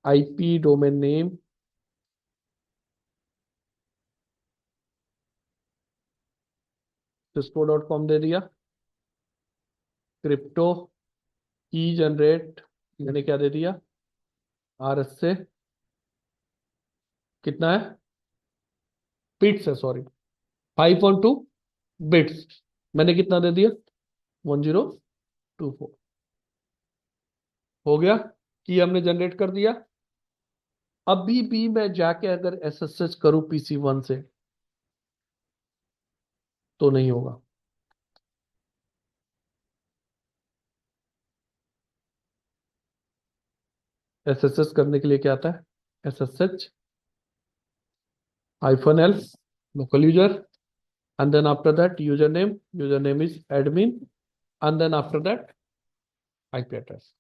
Speaker 1: IP डोमेन नेम cisco.com दे दिया। क्रिप्टो की जनरेट मैंने क्या दे दिया? RS से। कितना है? बिट्स है, सॉरी, 512 बिट्स। मैंने कितना दे दिया? 1024। हो गया, की हमने जनरेट कर दिया। अभी भी मैं जाके अगर SSH करूं PC1 से तो नहीं होगा। SSH करने के लिए क्या आता है? SSH-L local user, and then after that username is admin, and then after that IP address।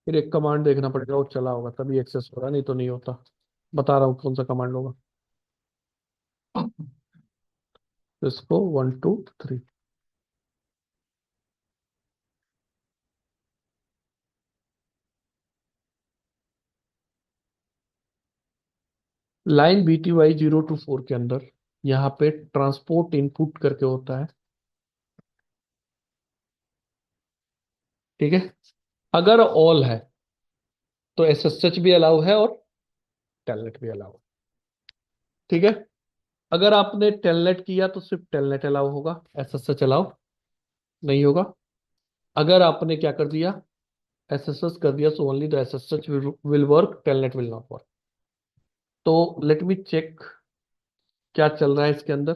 Speaker 1: फिर एक कमांड देखना पड़ेगा, वो चला होगा तभी एक्सेस होगा, नहीं तो नहीं होता। बता रहा हूँ कौन सा कमांड होगा। इसको 123। लाइन BTY 0 to 4 के अंदर यहाँ पे ट्रांसपोर्ट इनपुट करके होता है। ठीक है। अगर ऑल है तो SSH भी अलाउ है और टेलनेट भी अलाउ है। ठीक है। अगर आपने टेलनेट किया तो सिर्फ टेलनेट अलाउ होगा, SSH अलाउ नहीं होगा। अगर आपने क्या कर दिया? SSH कर दिया, so only the SSH will work, telnet will not work. तो लेट मी चेक क्या चल रहा है इसके अंदर।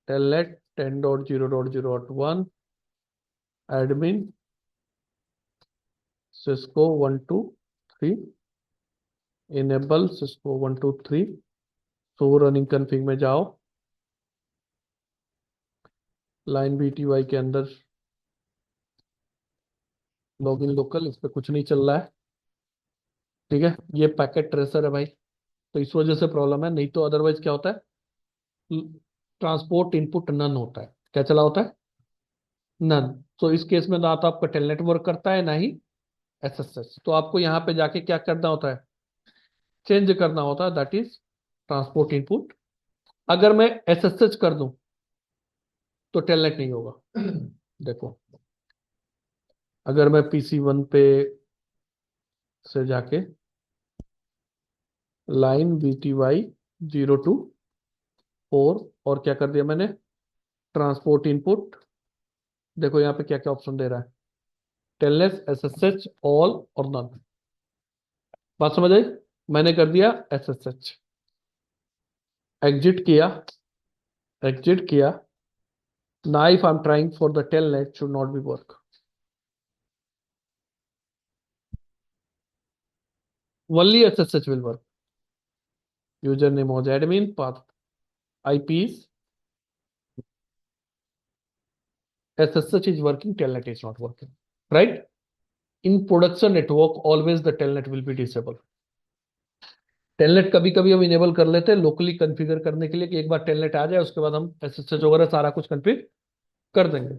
Speaker 1: Telnet 10.0.0.1 admin Cisco 123 enable Cisco 123। सो रनिंग कन्फिग में जाओ, लाइन BTY के अंदर लॉगिन लोकल, इस पर कुछ नहीं चल रहा है। ठीक है, ये पैकेट ट्रेसर है भाई, तो इस वजह से प्रॉब्लम है, नहीं तो अदरवाइज क्या होता है? ट्रांसपोर्ट इनपुट नन होता है। क्या चला होता है? नन। तो इस केस में ना तो आपका टेलनेट वर्क करता है ना ही SSH। तो आपको यहाँ पे जाके क्या करना होता है? चेंज करना होता है, दैट इज ट्रांसपोर्ट इनपुट। अगर मैं SSH कर दूं तो टेलनेट नहीं होगा। देखो, अगर मैं PC1 पे से जाके लाइन VTY 0 to 4 और क्या कर दिया मैंने, ट्रांसपोर्ट इनपुट, देखो यहाँ पे क्या क्या ऑप्शन दे रहा है, टेलनेट, SSH, ऑल और नन। बात समझ आई? मैंने कर दिया SSH, एग्जिट किया, एग्जिट किया। Now if I'm trying for the telnet should not be work. Only SSH will work. Username was admin, path IPs. SSH is working, telnet is not working. Right? In production network, always the telnet will be disabled. Telnet कभी कभी हम enable कर लेते हैं locally configure करने के लिए कि एक बार टेलनेट आ जाए उसके बाद हम SSH वगैरह सारा कुछ कॉन्फ़िगर कर देंगे,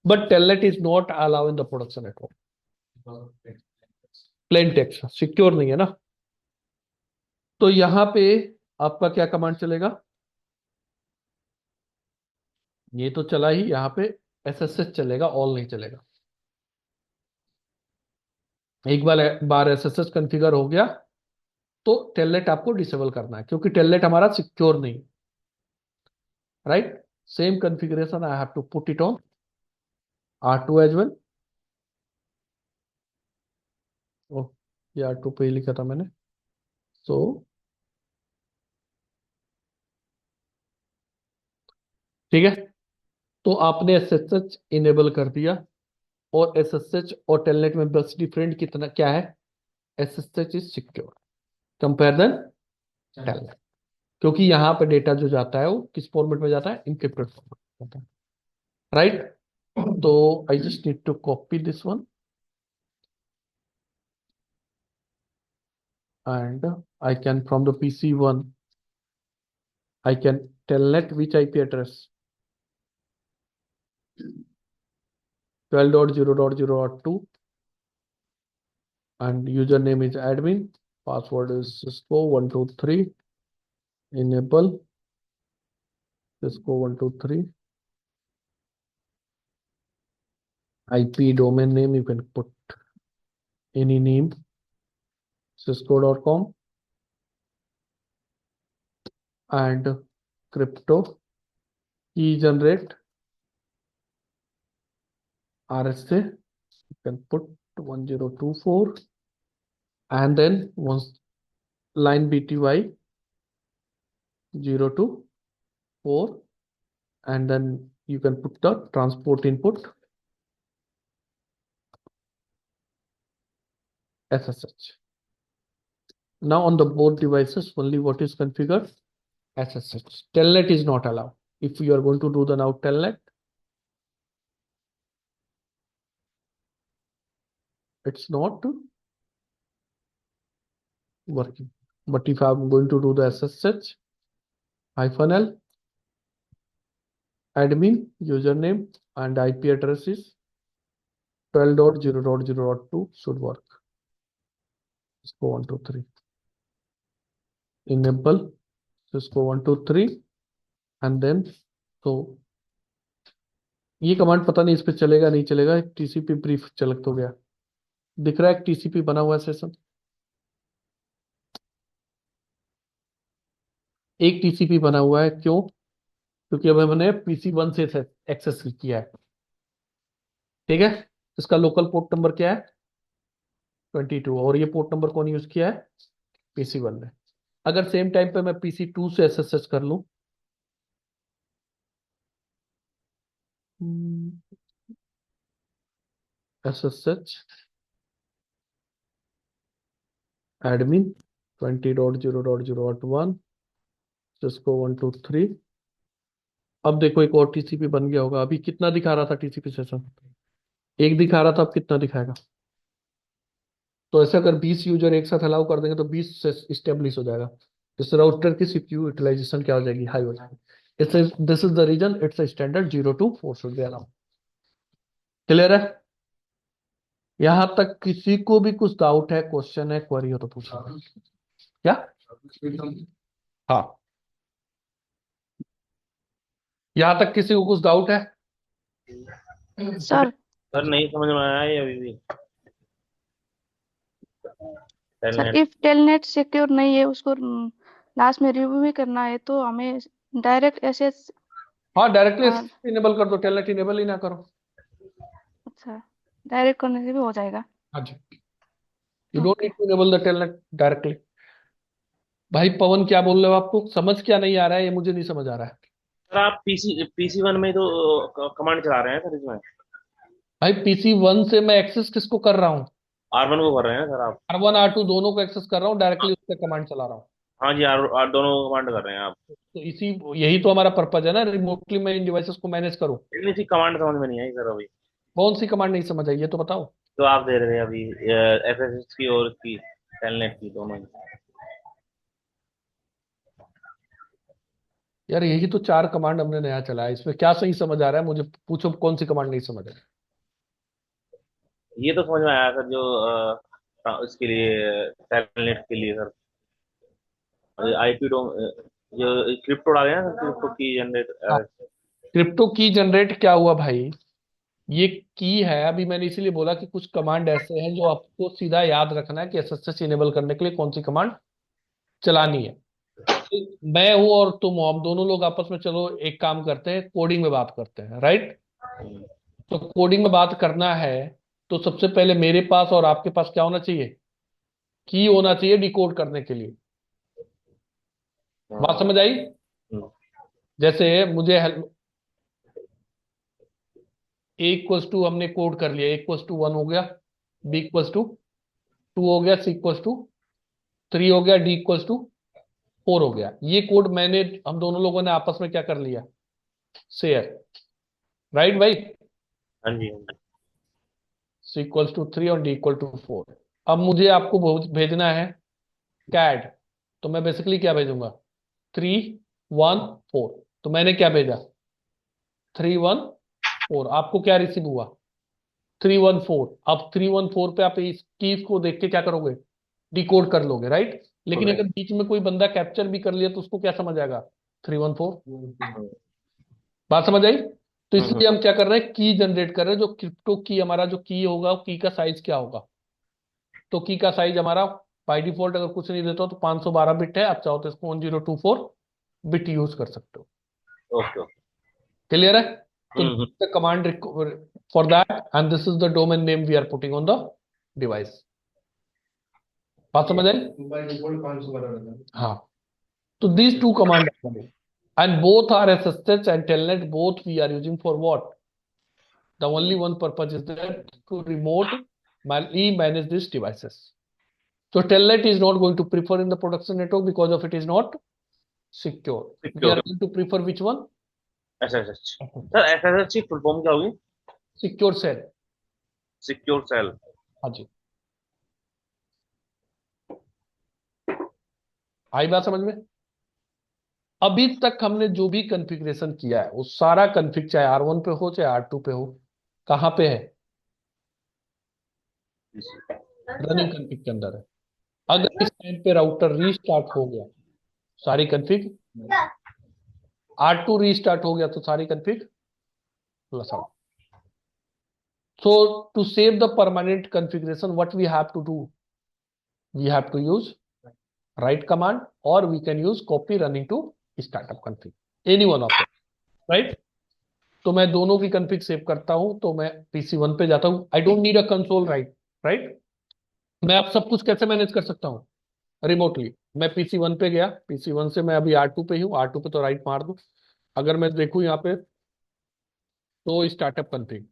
Speaker 1: but telnet is not allow in the production network. Plain text secure नहीं है ना। तो यहां पे आपका क्या कमांड चलेगा, ये तो चला ही, यहाँ पे SSH चलेगा, ऑल नहीं चलेगा। एक बार SSH कॉन्फ़िगर हो गया तो टेलनेट आपको डिसेबल करना है क्योंकि टेलनेट हमारा सिक्योर नहीं, right. Same configuration I have to put it on R2 as well. Oh, ये R2 पे ही लिखा था मैंने। सो ठीक है, तो आपने SSH इनेबल कर दिया और SSH और टेलनेट में बस डिफरेंट कितना क्या है, SSH is secure compare then telnet, क्योंकि यहाँ पे डेटा जो जाता है वो किस फॉर्मेट में जाता है, इनक्रिप्टेड फॉर्मेट में जाता है, राइट। तो I just need to copy this one and I can from the PC1 I can telnet which IP address 12.0.0.2 and username is admin, password is Cisco123, enable Cisco123, IP domain name you can put any name, cisco.com, and crypto key generate RSA you can put 1024 and then once line BTY 0 to 4 and then you can put the transport input SSH. Now on the both devices only what is configured, SSH. Telnet is not allowed. If you are going to do the now telnet, it's not working. But if I'm going to do the SSH -L admin username and IP address is 12.0.0.2 should work. Cisco 123 enable Cisco 123 and then तो ये command पता नहीं इस पे चलेगा नहीं चलेगा, TCP brief चलक तो गया, दिख रहा है TCP बना हुआ सेशन, एक TCP बना हुआ है, क्यों, क्योंकि अब हमने PC1 से एक्सेस किया है, ठीक है। इसका लोकल पोर्ट नंबर क्या है 22 और ये पोर्ट नंबर कौन यूज किया है PC1 ने। अगर सेम टाइम पे मैं PC2 से SSH कर लूं, SSH admin 20.0.0.1 Cisco 123, अब देखो एक और TCP बन गया होगा। अभी कितना दिखा रहा था TCP सेशन, एक दिखा रहा था, अब कितना दिखाएगा। तो ऐसे अगर 20 यूजर एक साथ अलाउ कर देंगे तो 20 से इस्टेब्लिश हो जाएगा, इस राउटर की CPU यूटिलाइजेशन क्या हो जाएगी, हाई हो जाएगी। This is the reason it's a standard 0 to 4 should be allowed. Clear है? यहां तक किसी को भी कुछ डाउट है, क्वेश्चन है, क्वेरी हो तो पूछो। क्या? हाँ, यहां तक किसी को कुछ डाउट है?
Speaker 4: सर
Speaker 3: सर नहीं समझ में आया ये अभी भी।
Speaker 4: Sir
Speaker 3: telnet.
Speaker 4: If telnet secure नहीं है, उसको लास्ट में रिव्यू भी करना है, तो हमें डायरेक्ट ऐसे
Speaker 1: हाँ, डायरेक्टली इनेबल कर दो, टेलनेट इनेबल ही ना करो।
Speaker 4: अच्छा, डायरेक्ट करने से भी हो जाएगा।
Speaker 1: हाँ जी, you don't need to enable the telnet directly. भाई पवन क्या बोल रहे हो, आपको समझ क्या नहीं आ रहा है, ये मुझे नहीं समझ आ रहा है।
Speaker 3: सर आप पीसी वन में ही तो कमांड चला रहे हैं सर इसमें।
Speaker 1: भाई PC1 से मैं एक्सेस किसको कर रहा हूँ?
Speaker 3: R1 को कर रहे हैं सर आप।
Speaker 1: R1 R2 दोनों को एक्सेस कर रहा हूँ, डायरेक्टली उस पर कमांड चला रहा हूँ।
Speaker 3: हाँ जी, आर दोनों कमांड कर रहे हैं आप।
Speaker 1: तो इसी यही तो हमारा पर्पज है ना, रिमोटली मैं इन डिवाइसेस को मैनेज करूँ।
Speaker 3: लेकिन इसी कमांड समझ में नहीं आई सर अभी।
Speaker 1: कौन सी कमांड नहीं समझ आई, ये तो बताओ।
Speaker 3: तो आप दे रहे थे अभी एसएसएच की और इसकी टेलनेट की दोनों ही।
Speaker 1: यार यही तो 4 कमांड हमने नया चलाया, इसमें क्या सही समझ आ रहा है मुझे, पूछो कौन सी कमांड नहीं समझ है।
Speaker 3: ये तो समझ में आया सर जो इसके लिए टेलनेट के लिए सर आईपी डोम जो क्रिप्टो डाले हैं क्रिप्टो की
Speaker 1: हाँ,
Speaker 3: जनरेट।
Speaker 1: क्रिप्टो की जनरेट क्या हुआ भाई? ये की है, अभी मैंने इसीलिए बोला कि कुछ कमांड ऐसे हैं जो आपको सीधा याद रखना है कि एसएसएच इनेबल करने के लिए कौन सी कमांड चलानी है। मैं हूं और तुम हो, हम दोनों लोग आपस में चलो एक काम करते हैं, कोडिंग में बात करते हैं, राइट? तो कोडिंग में बात करना है तो सबसे पहले मेरे पास और आपके पास क्या होना चाहिए? की होना चाहिए डिकोड करने के लिए। बात समझ आई? जैसे मुझे ए इक्वल्स टू हमने कोड कर लिया, ए इक्वल्स टू 1 हो गया, बी इक्वल्स टू 2 हो गया, सी इक्वल्स टू 3 हो गया, डी इक्वल्स टू 4 हो गया। ये कोड मैंने हम दोनों लोगों ने आपस में क्या कर लिया? शेयर, राइट भाई?
Speaker 3: हाँ जी हाँ जी।
Speaker 1: सी इक्वल्स टू 3 और डी इक्वल टू 4। अब मुझे आपको भेजना है कैड, तो मैं बेसिकली क्या भेजूंगा? 3 1 4। तो मैंने क्या भेजा? 3 1 4। आपको क्या रिसीव हुआ? 3 1 4। अब 3 1 4 पे आप इस कीज को देख के क्या करोगे? डिकोड कर लोगे, राइट? लेकिन अगर बीच में कोई बंदा कैप्चर भी कर लिया तो उसको क्या समझ आएगा? 3 1 4। बात समझ आई? तो इसलिए हम क्या कर रहे हैं, की जनरेट कर रहे हैं, जो क्रिप्टो की हमारा जो की होगा, की का साइज क्या होगा? तो की का साइज हमारा बाय डिफॉल्ट अगर कुछ नहीं देता हो तो 512 बिट है, आप चाहो तो इसको 1024 बिट यूज कर सकते हो।
Speaker 3: Okay okay.
Speaker 1: क्लियर है? तो
Speaker 3: hmm hmm,
Speaker 1: the command for that and this is the domain name we are putting on the device. बात समझ आई?
Speaker 5: बाय डिफॉल्ट 512 रहता है।
Speaker 1: हाँ, तो these two commands are coming and both are SSH and telnet, both we are using for what? The only one purpose is that to remotely manage these devices. So telnet is not going to prefer in the production network because of it is not secure. We are
Speaker 3: secure
Speaker 1: going to prefer which one?
Speaker 3: SSH. Sir SSH की full form क्या होगी?
Speaker 1: Secure cell।
Speaker 3: Secure shell.
Speaker 1: हाँ जी, आई बात समझ में? अभी तक हमने जो भी कॉन्फ़िगरेशन किया है वो सारा कॉन्फ़िग, चाहे R1 पे हो चाहे R2 पे हो, कहाँ पे है? रनिंग कॉन्फ़िग के अंदर है। अगर इस टाइम पे राउटर रीस्टार्ट हो गया, सारी कॉन्फ़िग, R2 रीस्टार्ट हो गया तो सारी config plus out. So to save the permanent configuration, what we have to do? We have to use write command or we can use copy running to startup config, any one of them, right? तो मैं दोनों की config save करता हूं, तो मैं PC1 पे जाता हूं, I don't need a console right, right? मैं अब सब कुछ कैसे मैनेज कर सकता हूं? रिमोटली। मैं PC1 पे गया, PC1 से मैं अभी R2 पे हूँ, R2 पे तो राइट मार दूं। अगर मैं देखूं यहाँ पे तो startup config,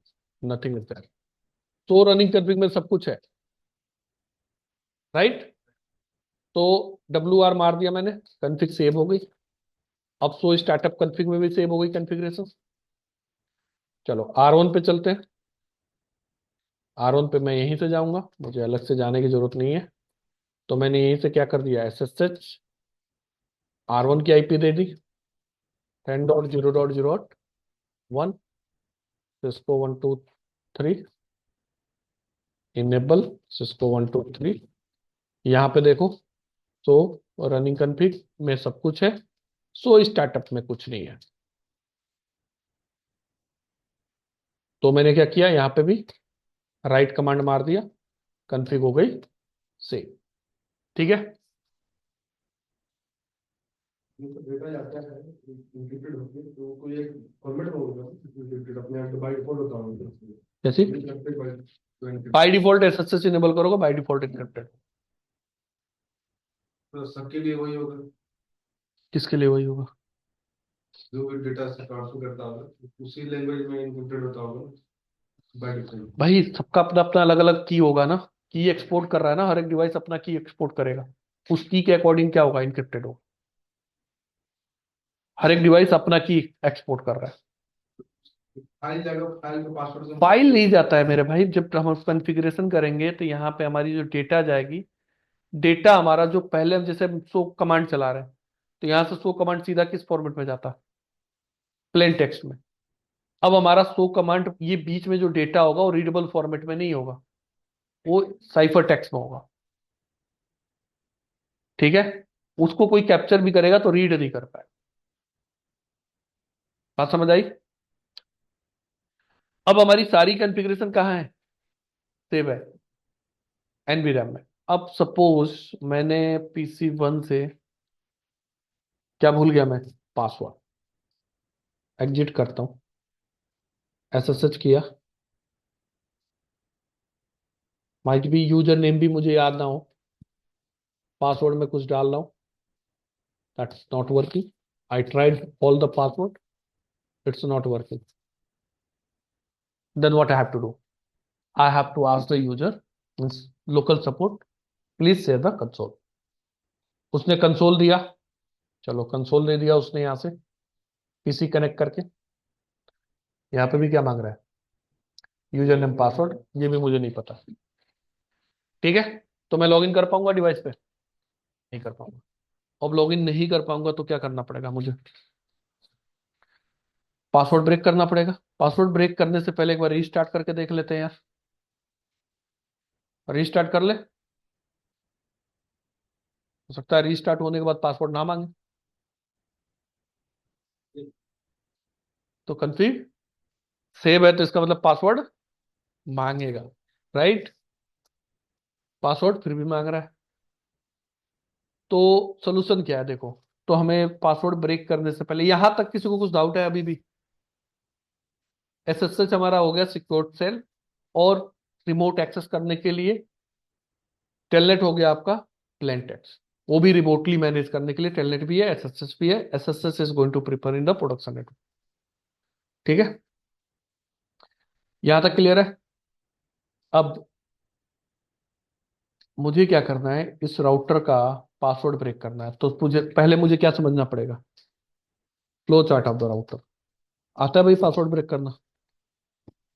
Speaker 1: nothing is there. तो रनिंग config में सब कुछ है, राइट? तो WR मार दिया मैंने, config सेव हो गई। अब सो स्टार्टअप config में भी सेव हो गई कॉन्फ़िगरेशन। चलो R1 पे चलते हैं। R1 पे मैं यहीं से जाऊंगा, मुझे अलग से जाने की जरूरत नहीं है। तो मैंने यहीं से क्या कर दिया, SSH R1 की IP दे दी 10.0.0.1, सिस्को 123 इनेबल सिस्को 123। यहाँ पे देखो, सो रनिंग कॉन्फ़िग में सब कुछ है, सो स्टार्टअप में कुछ नहीं है। तो मैंने क्या किया, यहाँ पे भी राइट कमांड मार दिया, कॉन्फ़िग हो गई सेव। ठीक है,
Speaker 5: डेटा जाता है इंक्रिप्टेड होके, तो कोई एक फॉर्मेट में होगा इंक्रिप्टेड, अपने आप बाय डिफॉल्ट होता होगा
Speaker 1: जैसे बाय डिफॉल्ट एसएसएच इनेबल करोगे, बाय डिफॉल्ट इनक्रिप्टेड।
Speaker 5: तो सबके लिए वही होगा,
Speaker 1: किसके लिए वही होगा?
Speaker 5: जो भी डेटा से ट्रांसफर करता होगा उसी लैंग्वेज में इंक्रिप्टेड होता होगा बाय डिफॉल्ट।
Speaker 1: भाई सबका अपना अपना अलग अलग की होगा ना, की एक्सपोर्ट कर रहा है ना, हर एक डिवाइस अपना की एक्सपोर्ट करेगा, उस की के अकॉर्डिंग क्या होगा, इनक्रिप्टेड होगा। हर एक डिवाइस अपना की एक्सपोर्ट कर रहा है।
Speaker 5: फाइल जाएगा, फाइल का पासवर्ड से
Speaker 1: फाइल नहीं जाता है मेरे भाई, जब हम कॉन्फ़िगरेशन करेंगे तो यहाँ पे हमारी जो डेटा जाएगी, डेटा हमारा जो पहले हम जैसे सो कमांड चला रहे हैं, तो यहाँ से सो कमांड सीधा किस फॉर्मेट में जाता है, प्लेन टेक्स्ट में। अब हमारा सो कमांड, ये बीच में जो डेटा होगा वो रीडेबल फॉर्मेट में नहीं होगा, वो साइफर टेक्स्ट में होगा। ठीक है, उसको कोई कैप्चर भी करेगा तो रीड नहीं कर पाए। बात समझ आई? अब हमारी सारी कॉन्फ़िगरेशन कहाँ है, सेव है एनवीरैम में। अब सपोज मैंने PC1 से क्या भूल गया मैं, पासवर्ड, एग्जिट करता हूं, एसएसएच किया, माइट भी यूजर नेम भी मुझे याद ना हो, पासवर्ड में कुछ डाल रहा हूं, that's not working, I tried all the password, it's not working, then what I have to do, I have to ask the user, means local support, please share the console. उसने console दिया, चलो console दे दिया उसने, यहाँ से PC connect करके। यहाँ पे भी क्या मांग रहा है, यूजर नेम पासवर्ड, ये भी मुझे नहीं पता। ठीक है, तो मैं लॉगिन कर पाऊंगा डिवाइस पे, नहीं कर पाऊंगा। अब लॉगिन नहीं कर पाऊंगा तो क्या करना पड़ेगा मुझे, पासवर्ड ब्रेक करना पड़ेगा। पासवर्ड ब्रेक करने से पहले एक बार रीस्टार्ट करके देख लेते हैं यार, रीस्टार्ट कर ले, हो सकता है रीस्टार्ट होने के बाद पासवर्ड ना मांगे। तो कन्फिग सेव है तो इसका मतलब पासवर्ड मांगेगा, राइट? पासवर्ड फिर भी मांग रहा है, तो सोल्यूशन क्या है देखो। तो हमें पासवर्ड ब्रेक करने से पहले, यहां तक किसी को कुछ डाउट है अभी भी? एसएसएच हमारा हो गया सिक्योर्ड सेल, और रिमोट एक्सेस करने के लिए टेलनेट हो गया आपका प्लेन टेक्स्ट, वो भी रिमोटली मैनेज करने के लिए टेलनेट भी है, एसएसएच भी है। SSH is going to prepare in the production network. ठीक है, यहां तक क्लियर है? अब मुझे क्या करना है, इस राउटर का पासवर्ड ब्रेक करना है, तो मुझे क्या समझना पड़ेगा, flow chart of the router. आता है भाई पासवर्ड ब्रेक करना,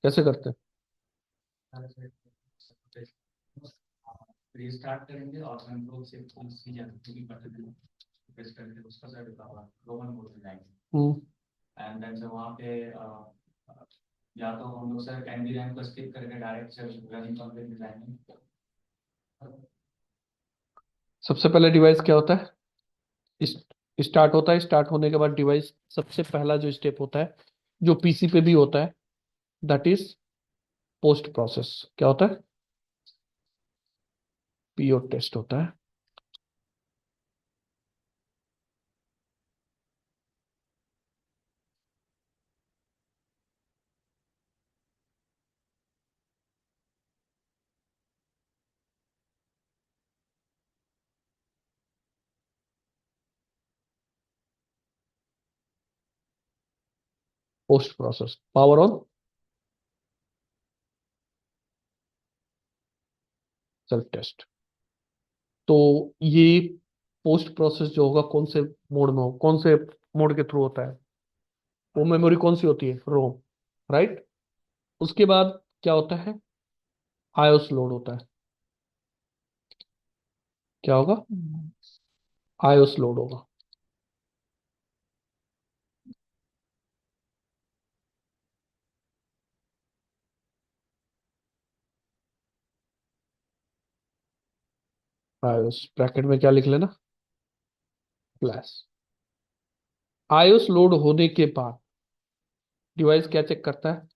Speaker 1: कैसे करते हैं?
Speaker 6: रीस्टार्ट करेंगे और कंट्रोल से सी जाएंगे बटन प्रेस करके उसका साइड रोमन मोड में जाएंगे एंड देन से वहाँ पे या तो हम लोग सर कैंडी रैम को स्किप करके डायरेक्ट से रनिंग कॉन्फ़िग में जाएंगे।
Speaker 1: सबसे पहले डिवाइस क्या होता है, स्टार्ट होता है, स्टार्ट होने के बाद डिवाइस सबसे पहला जो स्टेप होता है, जो पीसी पे भी होता है, दैट इज पोस्ट प्रोसेस। क्या होता है, पीओ टेस्ट होता है। Post process power on self test. तो ये पोस्ट प्रोसेस जो होगा कौन से मोड में हो, कौन से मोड के थ्रू होता है, वो मेमोरी कौन सी होती है, रोम, राइट? उसके बाद क्या होता है, आईओस लोड होता है। क्या होगा, आईओस लोड होगा। आईओस ब्रैकेट में क्या लिख लेना, फ्लैश। आईओस लोड होने के बाद डिवाइस क्या चेक करता है,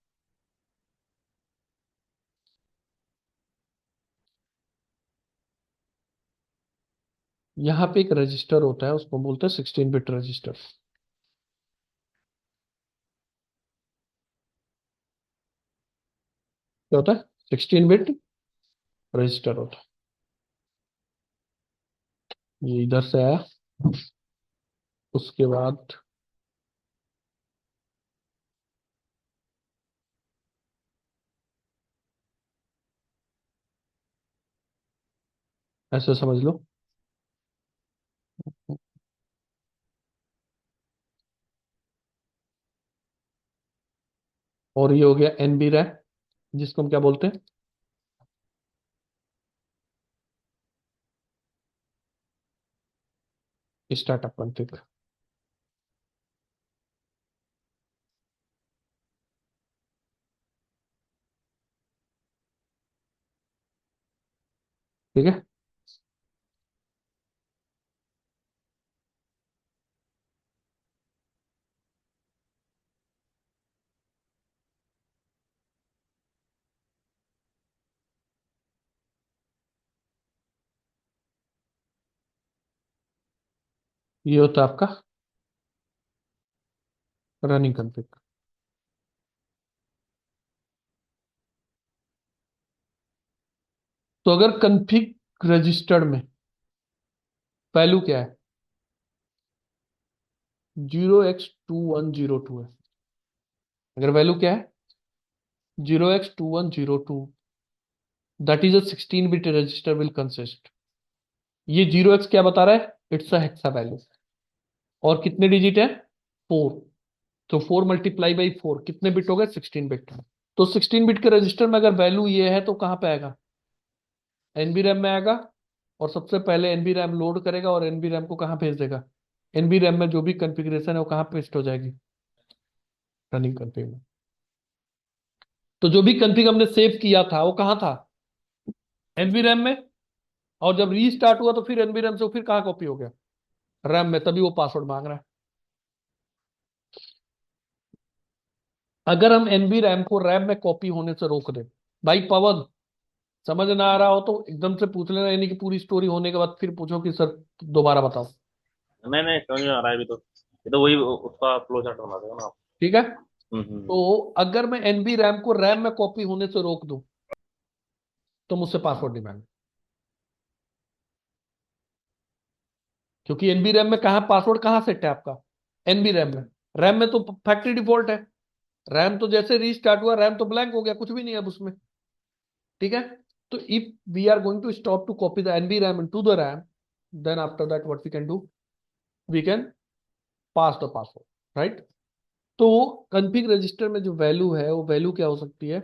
Speaker 1: यहाँ पे एक रजिस्टर होता है, उसको बोलते हैं 16 बिट रजिस्टर। क्या होता है? 16 बिट रजिस्टर होता है। ये इधर से आया, उसके बाद ऐसे समझ लो। और ये हो गया एनबी रैम, जिसको हम क्या बोलते हैं? Startup config. ठीक है। ये होता है आपका रनिंग कॉन्फ़िग। तो अगर कॉन्फ़िग रजिस्टर्ड में वैल्यू क्या है? 0x2102 है। अगर वैल्यू क्या है? 0x2102, that is a 16 bit register will consist. ये 0x क्या बता रहा है? It's a hexa value. और कितने डिजिट है? 4। तो 4 × 4 कितने बिट हो गए? 16 बिट। तो 16 बिट के रजिस्टर में अगर वैल्यू ये है तो कहाँ पे आएगा? एनबी रैम में आएगा। और सबसे पहले एनबी रैम लोड करेगा और एनबी रैम को कहाँ भेज देगा? एनबी रैम में जो भी कॉन्फ़िगरेशन है वो कहाँ पेस्ट हो जाएगी? रनिंग कॉन्फ़िग में। तो जो भी कॉन्फ़िग हमने सेव किया था वो कहाँ था? एनबी रैम में। और जब रीस्टार्ट हुआ तो फिर एनबी रैम से वो फिर कहाँ कॉपी हो गया? रैम में। तभी वो पासवर्ड मांग रहा है। अगर हम एनबी रैम को रैम में कॉपी होने से रोक दें, भाई पवन, समझ ना आ रहा हो तो एकदम से पूछ लेना, यानी कि पूरी स्टोरी होने के बाद फिर पूछो कि सर दोबारा बताओ।
Speaker 3: नहीं नहीं, समझ में आ रहा है अभी तो। ये तो वही उसका फ्लो चार्ट बना देगा ना आप।
Speaker 1: ठीक है।
Speaker 3: हम्म।
Speaker 1: तो अगर मैं एनबी रैम को रैम में कॉपी होने से रोक दूं तो मुझसे पासवर्ड नहीं मांगे, क्योंकि एनबी रैम में कहा पासवर्ड कहाँ सेट है आपका? एनबी रैम में। रैम में तो फैक्ट्री डिफॉल्ट है। रैम तो जैसे रीस्टार्ट हुआ रैम तो ब्लैंक हो गया, कुछ भी नहीं है अब उसमें। ठीक है। तो if we are going to stop to copy the NV RAM into the RAM, then after that what we can do? We can pass the password, right? तो कॉन्फ़िग रजिस्टर में जो वैल्यू है वो वैल्यू क्या हो सकती है?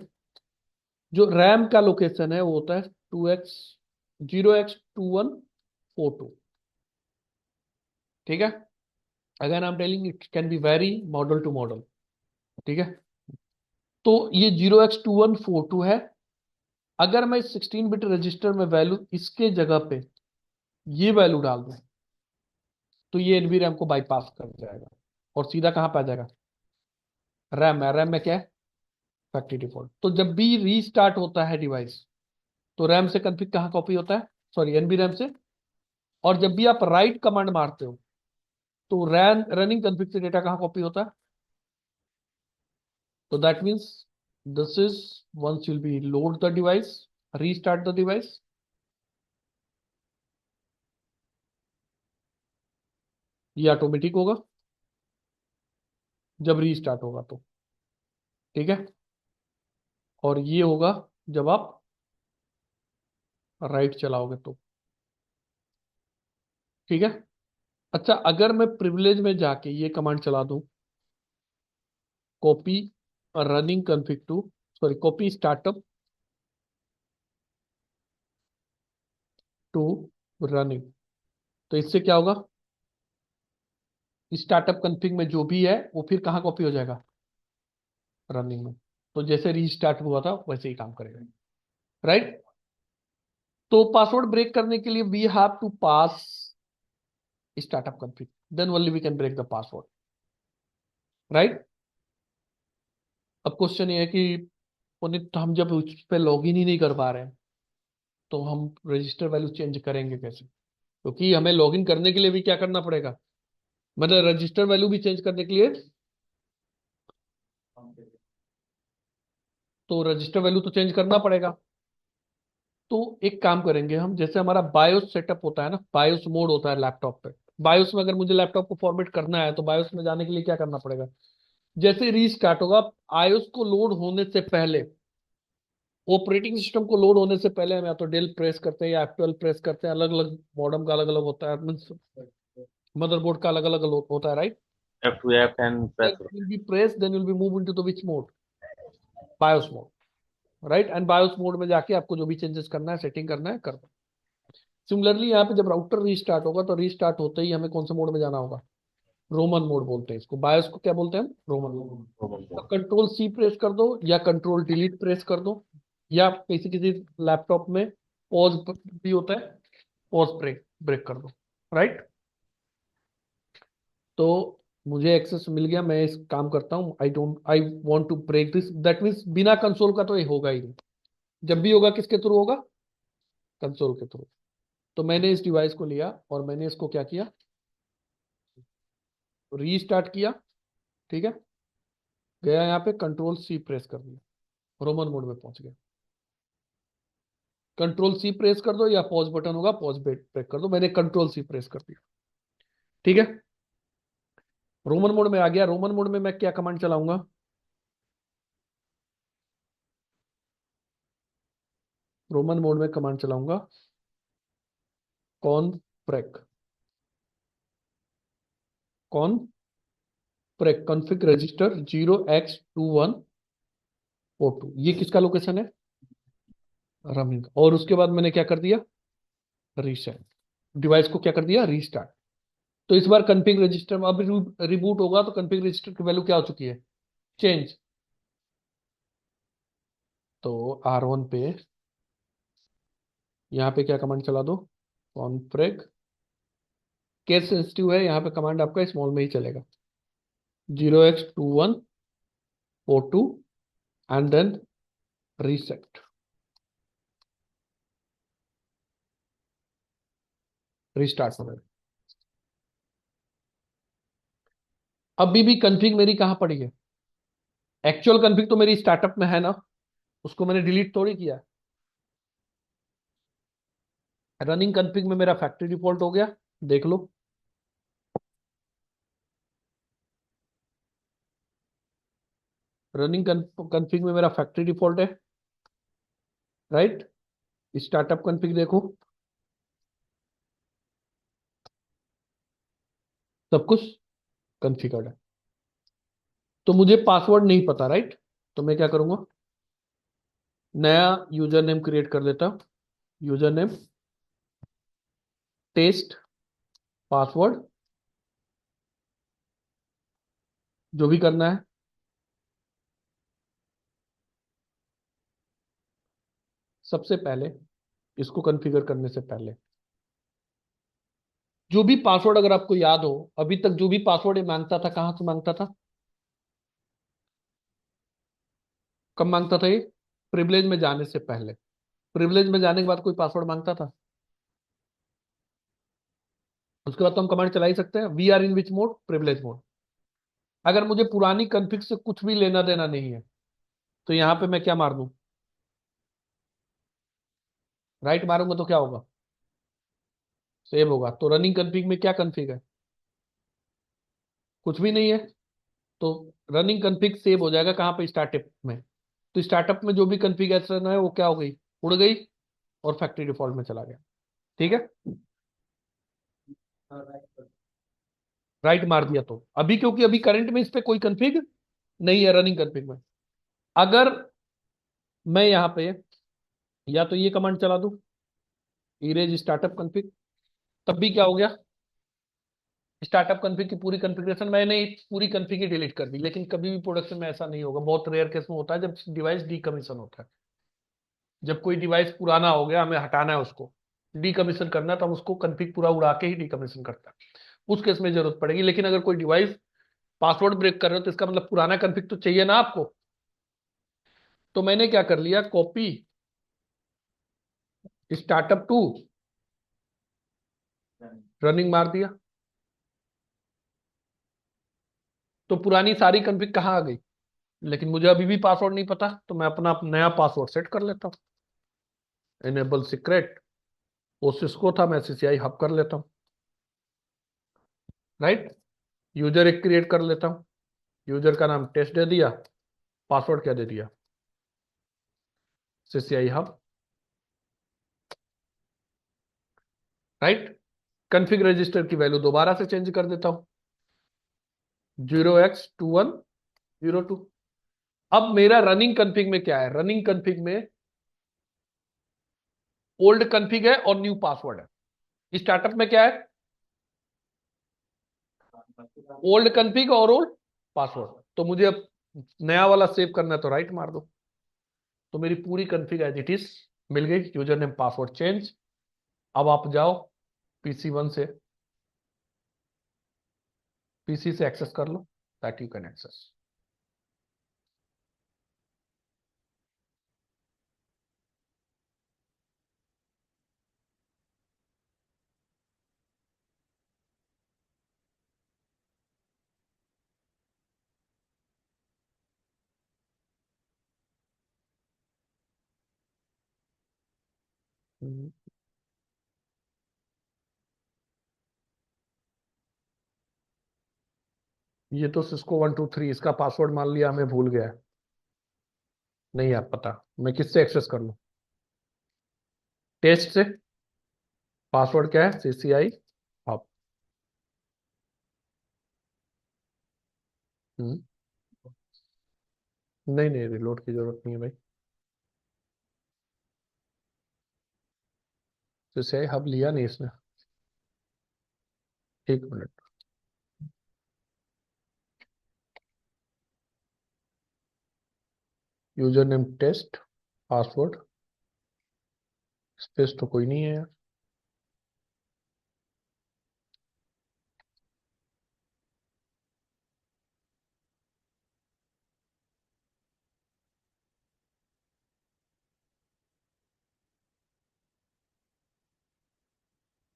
Speaker 1: जो रैम का लोकेशन है वो होता है 0x2142। ठीक है। Again I am telling it can be vary model to model. ठीक है। तो ये 0x2142 है। अगर मैं 16 बिट रजिस्टर में वैल्यू इसके जगह पे ये वैल्यू डाल दूं तो ये एनवी रैम को बाईपास कर जाएगा और सीधा कहां पे आ जाएगा? रैम में। रैम में क्या है? Factory default. तो जब भी रीस्टार्ट होता है डिवाइस तो रैम से कॉन्फ़िग कहाँ कॉपी होता है? सॉरी, एनबी रैम से। और जब भी आप राइट कमांड मारते हो तो रैम रनिंग कॉन्फ़िग से डेटा कहाँ कॉपी होता है? तो that means this is once you'll be load the device, restart the device, ये ऑटोमेटिक होगा जब रीस्टार्ट होगा तो। ठीक है। और ये होगा जब आप राइट चलाओगे तो। ठीक है। अच्छा, अगर मैं प्रिविलेज में जाके ये कमांड चला दूं, copy running config to, sorry, copy startup to running, तो इससे क्या होगा? स्टार्टअप कॉन्फ़िग में जो भी है वो फिर कहाँ कॉपी हो जाएगा? रनिंग में। तो जैसे रीस्टार्ट हुआ था वैसे ही काम करेगा, राइट? तो पासवर्ड ब्रेक करने के लिए we have to pass startup config, then only we can break the password, right? अब क्वेश्चन ये है कि पुनीत, हम जब उस पे लॉगिन ही नहीं कर पा रहे हैं तो हम रजिस्टर वैल्यू चेंज करेंगे कैसे? क्योंकि हमें लॉगिन करने के लिए भी क्या करना पड़ेगा, मतलब रजिस्टर वैल्यू भी चेंज करने के लिए, तो रजिस्टर वैल्यू तो चेंज करना पड़ेगा। तो एक काम करेंगे हम, जैसे हमारा बायोस सेटअप होता है ना, बायोस मोड होता है लैपटॉप पे, बायोस में अगर मुझे लैपटॉप को फॉर्मेट करना है तो बायोस में जाने के लिए क्या करना पड़ेगा, जैसे रीस्टार्ट होगा, आयोस को लोड होने से पहले, ऑपरेटिंग सिस्टम को लोड होने से पहले हम या तो डेल प्रेस करते हैं या F12 प्रेस करते हैं, अलग अलग मॉडम का अलग अलग होता है, मीन्स मदरबोर्ड का अलग अलग होता है, राइट।
Speaker 3: F2 F10 press करो।
Speaker 1: Will be press, then will be move into the which mode, BIOS mode, right. And BIOS mode में जाके आपको जो भी चेंजेस करना है, सेटिंग करना है, कर दो। सिमिलरली यहाँ पे जब राउटर रीस्टार्ट होगा तो रीस्टार्ट होते ही हमें कौन से मोड में जाना होगा, रोमन मोड बोलते हैं इसको, बायोस को क्या बोलते हैं हम, ROMMON mode. Control C press कर दो या कंट्रोल डिलीट प्रेस कर दो, या किसी किसी लैपटॉप में पॉज भी होता है, पॉज ब्रेक ब्रेक कर दो, राइट। तो मुझे एक्सेस मिल गया, मैं इस काम करता हूँ, I want to break this, that means बिना कंसोल का तो ये होगा ही नहीं, जब भी होगा किसके थ्रू होगा, कंसोल के थ्रू। तो मैंने इस डिवाइस को लिया और मैंने इसको क्या किया, रीस्टार्ट किया, ठीक है, गया यहाँ पे कंट्रोल सी प्रेस कर दिया, रोमन मोड में पहुंच गया। कंट्रोल सी प्रेस कर दो या पॉज बटन होगा, पॉज ब्रेक कर दो, मैंने कंट्रोल सी प्रेस कर दिया, ठीक है, रोमन मोड में आ गया। रोमन मोड में मैं क्या कमांड चलाऊंगा, रोमन मोड में कमांड चलाऊंगा confreg, confreg config register 0x21O2, ये किसका लोकेशन है, रमिंग। और उसके बाद मैंने क्या कर दिया, रीसेट, डिवाइस को क्या कर दिया, रीस्टार्ट। तो इस बार कॉन्फिग रजिस्टर अब रिबूट होगा तो कॉन्फिग रजिस्टर की वैल्यू क्या हो चुकी है, चेंज। तो R1 पे यहाँ पे क्या कमांड चला दो, कॉन्फ्रेग, केस सेंसिटिव है यहाँ पे कमांड आपका स्मॉल में ही चलेगा, 0x21O2 and then reset, restart हो गया। अभी भी कन्फिग मेरी कहाँ पड़ी है, एक्चुअल कन्फिग तो मेरी स्टार्टअप में है ना, उसको मैंने डिलीट थोड़ी किया। रनिंग कन्फिग में मेरा फैक्ट्री डिफॉल्ट हो गया, देख लो, रनिंग कन्फिग में मेरा फैक्ट्री डिफॉल्ट है, राइट। स्टार्टअप कन्फिग देखो, सब कुछ कन्फिगर्ड है। तो मुझे पासवर्ड नहीं पता, राइट, तो मैं क्या करूंगा, नया यूजर नेम क्रिएट कर लेता, यूजर नेम टेस्ट, पासवर्ड जो भी करना है, सबसे पहले इसको कॉन्फ़िगर करने से पहले जो भी पासवर्ड अगर आपको याद हो, अभी तक जो भी पासवर्ड ये मांगता था, कहां से मांगता था, कब मांगता था ये, प्रिविलेज में जाने से पहले। प्रिविलेज में जाने के बाद कोई पासवर्ड मांगता था, उसके बाद तो हम कमांड चला ही सकते हैं, we are in which mode, privilege mode. अगर मुझे पुरानी कॉन्फ़िग से कुछ भी लेना देना नहीं है तो यहां पे मैं क्या मार दूं, राइट मारूंगा तो क्या होगा, सेव होगा। तो रनिंग कॉन्फ़िग में क्या कॉन्फ़िग है, कुछ भी नहीं है, तो रनिंग कॉन्फ़िग सेव हो जाएगा कहां पे, स्टार्टअप में। तो स्टार्टअप में जो भी कॉन्फ़िगरेशन है वो क्या हो गई, उड़ गई और फैक्ट्री डिफॉल्ट में चला गया, ठीक है, राइट मार दिया। तो अभी क्योंकि अभी करंट में इस पे कोई कॉन्फ़िग नहीं है रनिंग कॉन्फ़िग में, अगर मैं यहाँ पे या तो ये कमांड चला दूं, इरेज स्टार्टअप कॉन्फ़िग, तब भी क्या हो गया, स्टार्टअप कॉन्फ़िग की पूरी कॉन्फ़िगरेशन मैंने पूरी कॉन्फ़िग ही डिलीट कर दी। लेकिन कभी भी प्रोडक्शन में ऐसा नहीं होगा, बहुत रेयर केस में होता है जब डिवाइस डीकमीशन होता है, जब कोई डिवाइस पुराना हो गया, हमें हटाना है, उसको डीकमीशन करना है, तो हम उसको कॉन्फ़िग पूरा उड़ा के ही डीकमीशन करता है, उस केस में जरूरत पड़ेगी। लेकिन अगर कोई डिवाइस पासवर्ड ब्रेक कर रहे हो तो इसका मतलब पुराना कॉन्फ़िग तो चाहिए ना आपको। तो मैंने क्या कर लिया, कॉपी स्टार्टअप टू रनिंग मार दिया, तो पुरानी सारी कॉन्फ़िग कहाँ आ गई? लेकिन मुझे अभी भी पासवर्ड नहीं पता, तो मैं अपना नया पासवर्ड सेट कर लेता हूँ। इनेबल सीक्रेट, वो सिस्को था, मैं सीसीआई हब कर लेता हूँ। राइट, यूजर एक क्रिएट कर लेता हूँ, यूजर का नाम टेस्ट दे दिया, पासवर्ड क्या दे दिया? CCI hub. Right, config register की वैल्यू दोबारा से चेंज कर देता हूँ, 0x2102। अब मेरा रनिंग कॉन्फ़िग में क्या है? रनिंग कॉन्फ़िग में ओल्ड कॉन्फ़िग है और न्यू पासवर्ड है। स्टार्टअप में क्या है? ओल्ड कॉन्फ़िग और ओल्ड पासवर्ड। तो मुझे अब नया वाला सेव करना है, तो राइट मार दो, तो मेरी पूरी कॉन्फ़िग एज इट इज मिल गई। User name password change. अब आप जाओ PC1 से, पीसी से एक्सेस कर लो, दैट यू कैन एक्सेस। ये तो सिस्को 123, इसका पासवर्ड मान लिया हमें भूल गया है, नहीं आप पता, मैं किससे एक्सेस कर लूं? टेस्ट से। पासवर्ड क्या है? CCI hub. नहीं नहीं, रिलोड की जरूरत नहीं है भाई, CCI हब लिया नहीं इसने। एक minute, user name test, password, space तो कोई नहीं है यार।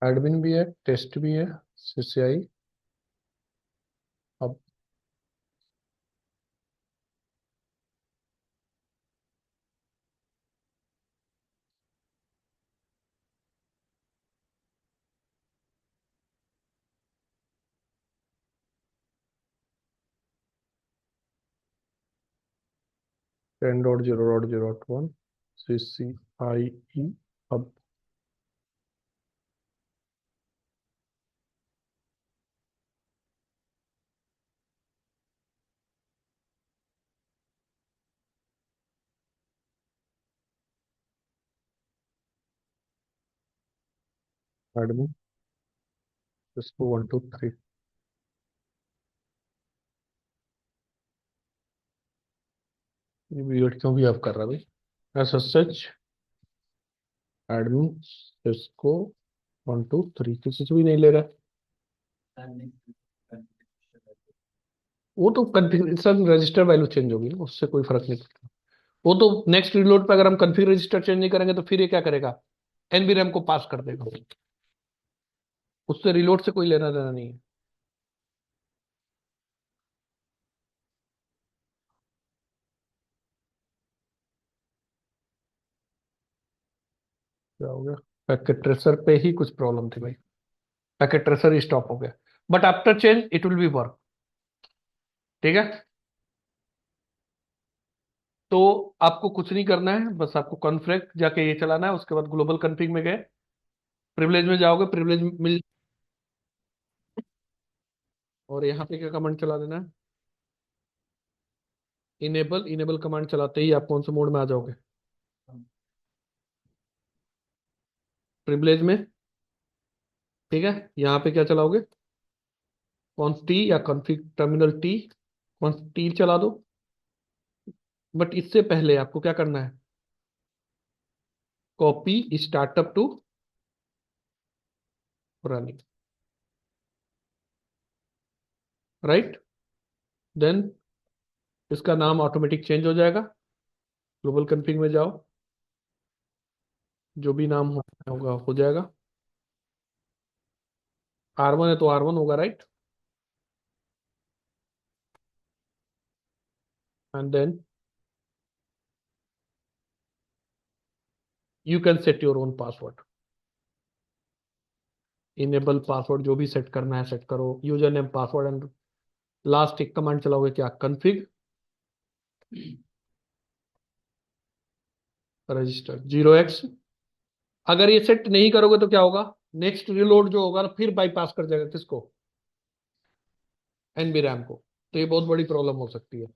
Speaker 1: एडमिन भी है, टेस्ट भी है, CCI hub. $10.0.0.1 CCIE hub. Admin इसको 123। ये वीडियो क्यों भी आप कर रहा भाई? ऐसा सच एडमिन इसको 123 किसी से भी नहीं ले रहा है। वो तो कॉन्फ़िगरेशन रजिस्टर वैल्यू चेंज होगी ना, उससे कोई फर्क नहीं पड़ता। वो तो नेक्स्ट रीलोड पे अगर हम कॉन्फ़िग रजिस्टर चेंज नहीं करेंगे तो फिर ये क्या करेगा? NVRAM को पास कर देगा, उससे रीलोड से कोई लेना देना नहीं है। क्या हो गया? पैकेट ट्रेसर पे ही कुछ प्रॉब्लम थी भाई, पैकेट ट्रेसर ही स्टॉप हो गया, but after change it will be work. ठीक है, तो आपको कुछ नहीं करना है, बस आपको कॉन्फ्रेक जाके ये चलाना है, उसके बाद ग्लोबल कॉन्फ़िग में गए, प्रिविलेज में जाओगे, प्रिविलेज मिल, और यहाँ पे क्या कमांड चला देना है? इनेबल कमांड चलाते ही आप कौन से मोड में आ जाओगे? प्रिविलेज में। ठीक है, यहाँ पे क्या चलाओगे? कॉन्फ टी या config terminal T, conf T चला दो। बट इससे पहले आपको क्या करना है? Copy startup to running. Right, then इसका नाम ऑटोमेटिक चेंज हो जाएगा। ग्लोबल कॉन्फ़िग में जाओ, जो भी नाम होगा हो जाएगा। R1 है तो R1 होगा, right? And then you can set your own password, enable password जो भी सेट करना है सेट करो, user name password, and last एक कमांड चलाओगे क्या, कन्फिग रजिस्टर 0x। अगर ये सेट नहीं करोगे तो क्या होगा, नेक्स्ट रिलोड जो होगा ना फिर बाईपास कर जाएगा किसको, एनबी रैम को। तो ये बहुत बड़ी प्रॉब्लम हो सकती है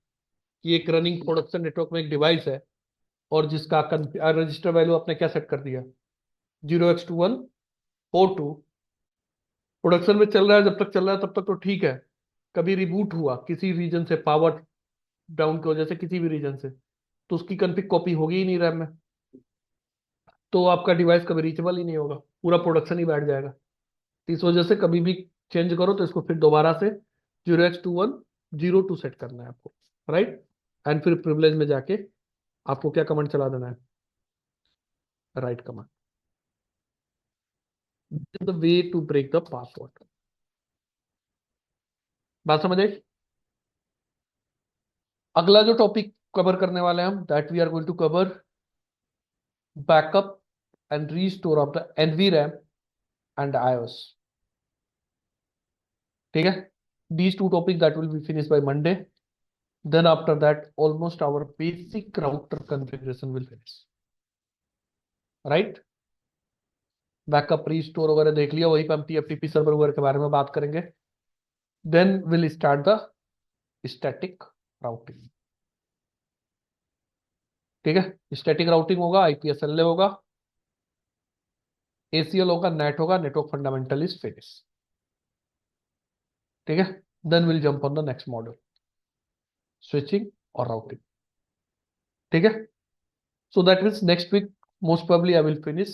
Speaker 1: कि एक रनिंग प्रोडक्शन नेटवर्क में एक डिवाइस है और जिसका रजिस्टर वैल्यू आपने क्या सेट कर दिया, 0x2142, प्रोडक्शन में चल रहा है, जब तक चल रहा है तब तक तो ठीक है, कभी रिबूट हुआ किसी रीजन से, पावर डाउन की वजह से किसी भी रीजन से, तो उसकी कॉन्फ़िग कॉपी होगी ही नहीं रैम में, तो आपका डिवाइस कभी रीचेबल ही नहीं होगा, पूरा प्रोडक्शन ही बैठ जाएगा। तो इस वजह से कभी भी चेंज करो तो इसको फिर दोबारा से 0x2102 सेट करना है आपको, राइट? एंड फिर प्रिविलेज में जाके आपको क्या कमांड चला देना है, right command. The way to break the password. बात समझ आई? अगला जो टॉपिक कवर करने वाले हैं हम, that we are going to cover backup and restore of the NVRAM and iOS। ठीक है, these two topics that will be finished by Monday. Then after that almost our basic router configuration will finish, right? Backup restore वगैरह देख लिया, वहीं पे हम TFTP server वगैरह के बारे में बात करेंगे। Then will start the static routing. ठीक है, स्टैटिक राउटिंग होगा, IPSLA होगा, ACL होगा, नेट होगा, नेटवर्क फंडामेंटल इज फिनिश। ठीक है, then will jump on the next module, switching और राउटिंग। ठीक है, so that means next week most probably I will finish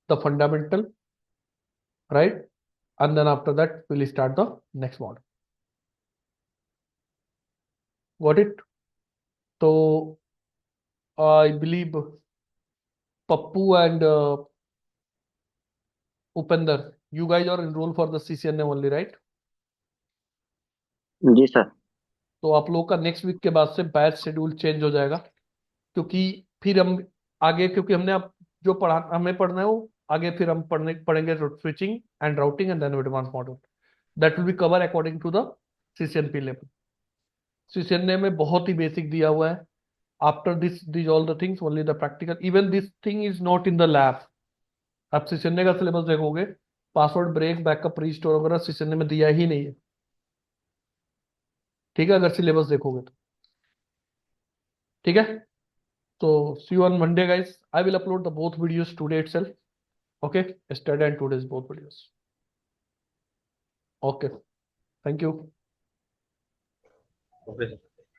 Speaker 1: the fundamental, right? And then after that we'll start the next model. Got it? So I believe Pappu and Upender, you guys are enrolled for the CCNA only, right?
Speaker 7: जी sir.
Speaker 1: तो आप लोग का next week के बाद से batch schedule change हो जाएगा, क्योंकि फिर हम आगे, क्योंकि हमने अब जो हमें पढ़ना है वो आगे फिर हम पढ़ेंगे switching and routing and then advance module, that will be cover according to the CCNP level. CCNA में बहुत ही बेसिक दिया हुआ है, after this all the things only the practical, even this thing is not in the lab. आप CCNA का syllabus देखोगे, password break, backup, restore वगैरह CCNA में दिया ही नहीं है। ठीक है, अगर सिलेबस देखोगे तो। ठीक है, तो see you on Monday guys, I will upload the both videos today itself. Okay, yesterday and today's both videos. Okay, thank you.
Speaker 3: Okay sir.